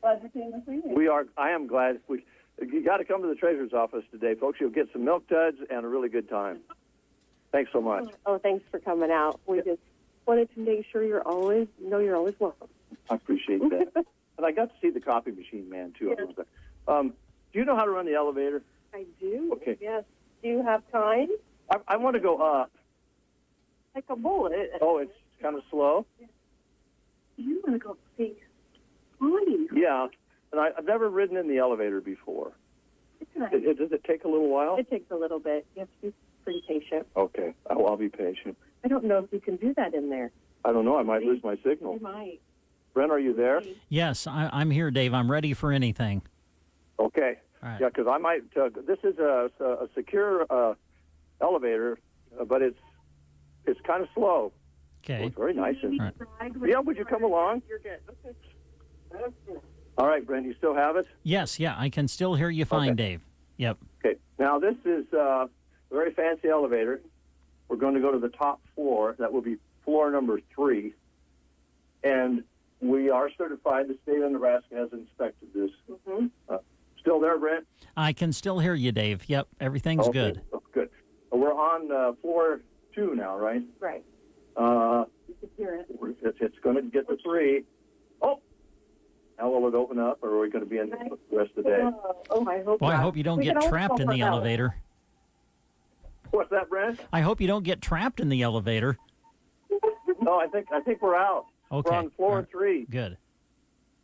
U: Glad you came to see me.
A: We are. I am glad. You got to come to the treasurer's office today, folks. You'll get some milk duds and a really good time. Thanks so much.
U: Oh, thanks for coming out. We just wanted to make sure you're always welcome.
A: I appreciate that. And I got to see the coffee machine man, too.
U: Yes.
A: Do you know how to run the elevator?
U: I do.
A: Okay.
U: Yes. Do you have time?
A: I want to go up.
U: Like a bullet.
A: Oh, it's kind of slow?
U: You want to go see Bonnie?
A: Yeah. And I've never ridden in the elevator before.
U: Nice.
A: Does it take a little while?
U: It takes a little bit. You have to be pretty patient.
A: Okay. I'll be patient.
U: I don't know if you can do that in there.
A: I don't know. I might lose my signal.
U: You might.
A: Brent, are you there?
B: Yes, I'm here, Dave. I'm ready for anything.
A: Okay.
B: All right.
A: Yeah, because I might. This is a secure elevator, but it's kind of slow.
B: Okay.
A: Oh, it's very nice.
B: Right.
A: Yeah, would you come along?
U: You're good. Okay.
A: All right, Brent, you still have it?
B: Yes, yeah, I can still hear you fine,
A: Okay.
B: Dave. Yep.
A: Okay. Now, this is a very fancy elevator. We're going to go to the top floor. That will be floor number 3. And we are certified. The state of Nebraska has inspected this.
U: Mm-hmm.
A: Still there, Brent?
B: I can still hear you, Dave. Yep, everything's
A: Okay.
B: good.
A: Oh, good. We're on floor 2 now, right?
U: Right.
A: You
U: can hear it.
A: It's going to get to 3. Oh! Now will it open up, or are we going to be in the rest of the day?
U: I hope
B: Boy, I
U: not.
B: hope you don't
U: We
B: get
U: can always
B: trapped
U: go
B: in
U: for
B: the
U: help.
B: elevator.
A: What's that, Brent?
B: I hope you don't get trapped in the elevator.
A: No, I think we're out.
B: Okay.
A: We're on floor
B: All right.
A: 3.
B: Good.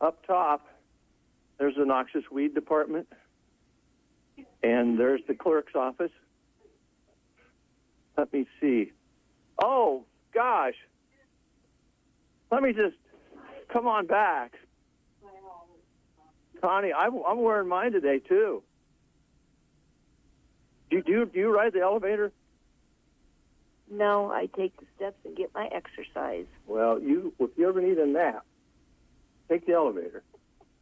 A: Up top, there's the noxious weed department, and there's the clerk's office. Let me see. Oh, gosh. Let me just come on back. Connie, I'm wearing mine today, too. Do you ride the elevator?
W: No, I take the steps and get my exercise.
A: Well, if you ever need a nap, take the elevator.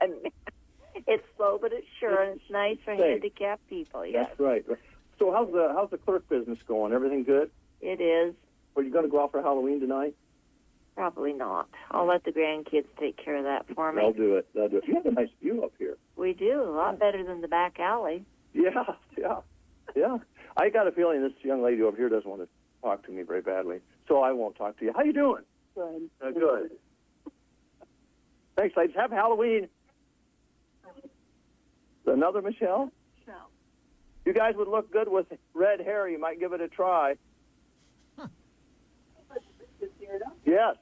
W: It's slow, but it's sure, and it's nice for
A: Safe.
W: handicapped people. Yes,
A: That's right. So how's the clerk business going? Everything good?
W: it is.
A: Are you going to go out for Halloween tonight?
W: Probably not. I'll let the grandkids take care of that for me.
A: They'll do it. You have a nice view up here.
W: We do. A lot better than the back alley.
A: Yeah. I got a feeling this young lady over here doesn't want to talk to me very badly, so I won't talk to you. How you doing?
U: Good.
A: Good. Thanks, ladies. Happy Halloween. Another Michelle?
C: You guys would look good with red hair. You might give it a try. Yes.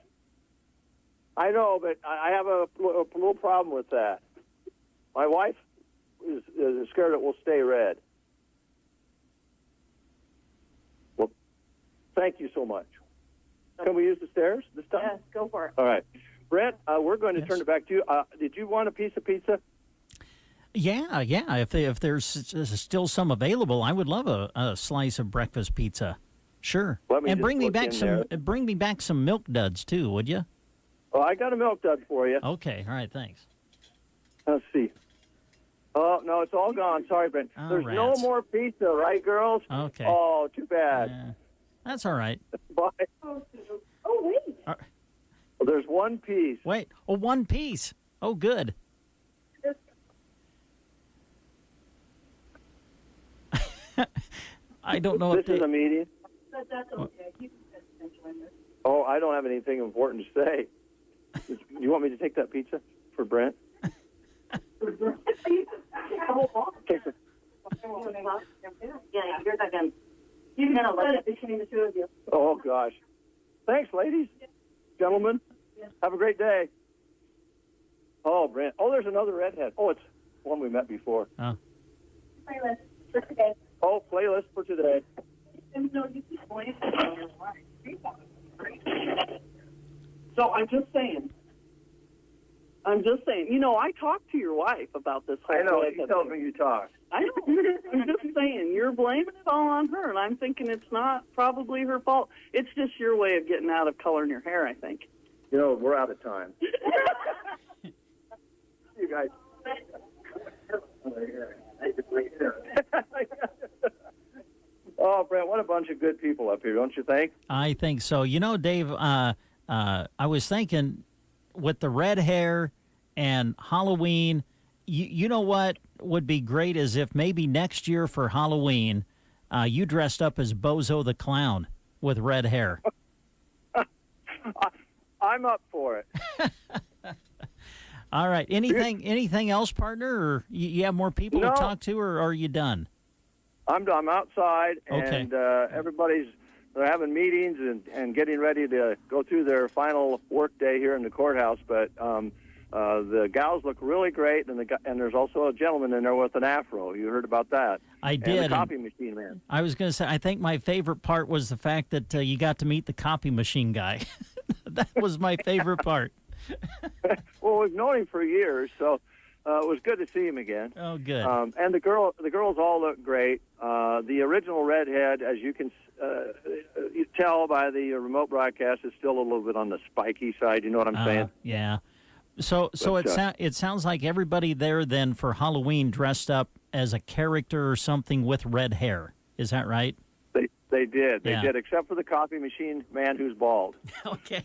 C: I know, but I have a little problem with that. My wife is scared it will stay red. Well, thank you so much. Can we use the stairs this time?
W: Yes, go for it.
C: All right. Brent, we're going to turn it back to you. Did you want a piece of pizza?
B: Yeah. If there's still some available, I would love a slice of breakfast pizza. Sure. And bring me back some milk duds too, would you?
C: Oh, I got a milk dud for you.
B: Okay. All right. Thanks.
C: Let's see. Oh, no, it's all gone. Sorry, Brent.
B: Oh,
C: There's no
B: rats.
C: more pizza, right, girls?
B: Okay.
C: Oh, too bad.
B: Yeah. That's all right.
C: Bye.
W: Oh, wait.
C: Well, there's one piece.
B: Wait. Oh, one piece. Oh, good. I don't know if
C: This is a meeting.
W: That's okay. You can join this.
C: Oh, I don't have anything important to say. You want me to take that pizza for Brent?
W: Yeah, you're not going. You're going to let it between the two of you.
C: Oh, gosh. Thanks, ladies. Gentlemen, have a great day. Oh, Brent. Oh, there's another redhead. Oh, it's one we met before.
B: Oh.
W: Playlist for today.
C: Oh, playlist for today.
E: So I'm just saying. You know, I talked to your wife about this whole
C: I know.
E: thing.
C: She tells me you talk.
E: I know. I'm just saying, you're blaming it all on her, and I'm thinking it's not probably her fault. It's just your way of getting out of coloring your hair, I think.
C: You know, we're out of time. You guys. Oh, Brent, what a bunch of good people up here, don't you think?
B: I think so. You know, Dave, I was thinking with the red hair and Halloween, you know what would be great is if maybe next year for Halloween, you dressed up as Bozo the Clown with red hair.
C: I'm up for it.
B: All right. Anything else, partner? Or you have more people to talk to, or are you done?
C: I'm outside,
B: Okay.
C: and they're having meetings and getting ready to go through their final work day here in the courthouse. But the gals look really great, and there's also a gentleman in there with an afro. You heard about that?
B: I
C: and
B: did.
C: The copy machine man.
B: I was going to say, I think my favorite part was the fact that you got to meet the copy machine guy. That was my favorite part.
C: Well, we've known him for years, so it was good to see him again.
B: Oh, good.
C: And the girls all look great. The original redhead, as you can you tell by the remote broadcast, is still a little bit on the spiky side. You know what I'm saying?
B: Yeah. So it sounds like everybody there then for Halloween dressed up as a character or something with red hair. Is that right?
C: They did. They
B: Yeah.
C: did, except for the copy machine man who's bald.
B: Okay.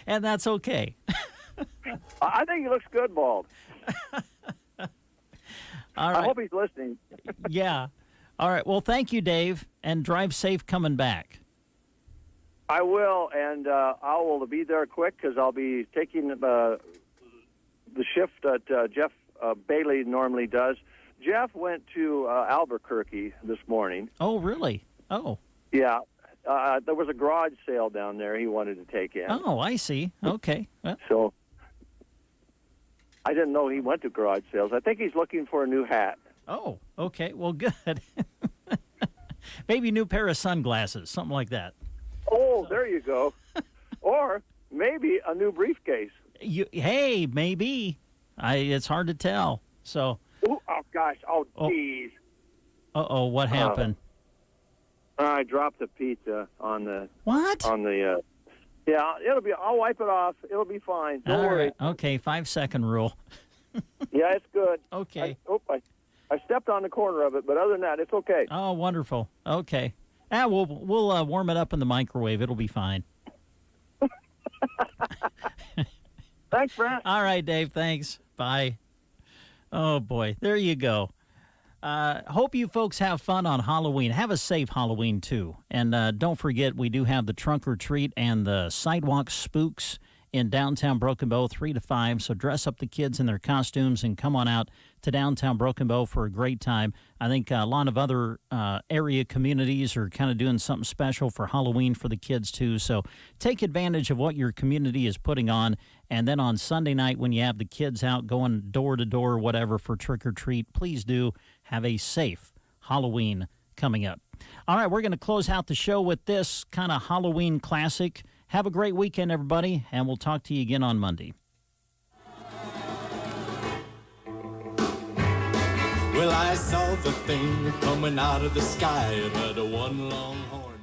B: And that's okay.
C: I think he looks good bald.
B: All
C: I
B: right.
C: hope he's listening.
B: Yeah. All right. Well, thank you, Dave, and drive safe coming back.
C: I will, and I will be there quick because I'll be taking the shift that Jeff Bailey normally does. Jeff went to Albuquerque this morning.
B: Oh, really? Oh.
C: Yeah. There was a garage sale down there he wanted to take in.
B: Oh, I see. Okay. Well,
C: So I didn't know he went to garage sales. I think he's looking for a new hat.
B: oh, okay. Well, good. Maybe a new pair of sunglasses, something like that.
C: Oh, there you go. Or maybe a new briefcase.
B: Hey, maybe. It's hard to tell. So.
C: Ooh, oh, gosh. Oh, geez.
B: Uh-oh, what happened?
C: I dropped the pizza on the...
B: What?
C: On the... yeah, I'll wipe it off. It'll be fine. Don't
B: All
C: worry.
B: right. Okay, 5-second rule.
C: Yeah, it's good.
B: Okay.
C: I stepped on the corner of it, but other than that, it's okay.
B: Oh, wonderful. Okay. We'll warm it up in the microwave. It'll be fine.
C: Thanks, Brent.
B: All right, Dave. Thanks. Bye. Oh, boy. There you go. Hope you folks have fun on Halloween. Have a safe Halloween, too. And don't forget, we do have the trunk or treat and the sidewalk spooks in downtown Broken Bow, 3 to 5. So dress up the kids in their costumes and come on out to downtown Broken Bow for a great time. I think a lot of other area communities are kind of doing something special for Halloween for the kids too. So take advantage of what your community is putting on. And then on Sunday night when you have the kids out going door to door or whatever for trick or treat, please do have a safe Halloween coming up. All right, we're going to close out the show with this kind of Halloween classic. Have a great weekend, everybody, and we'll talk to you again on Monday.
G: Well, I saw the thing coming out of the sky. It had a one long horn.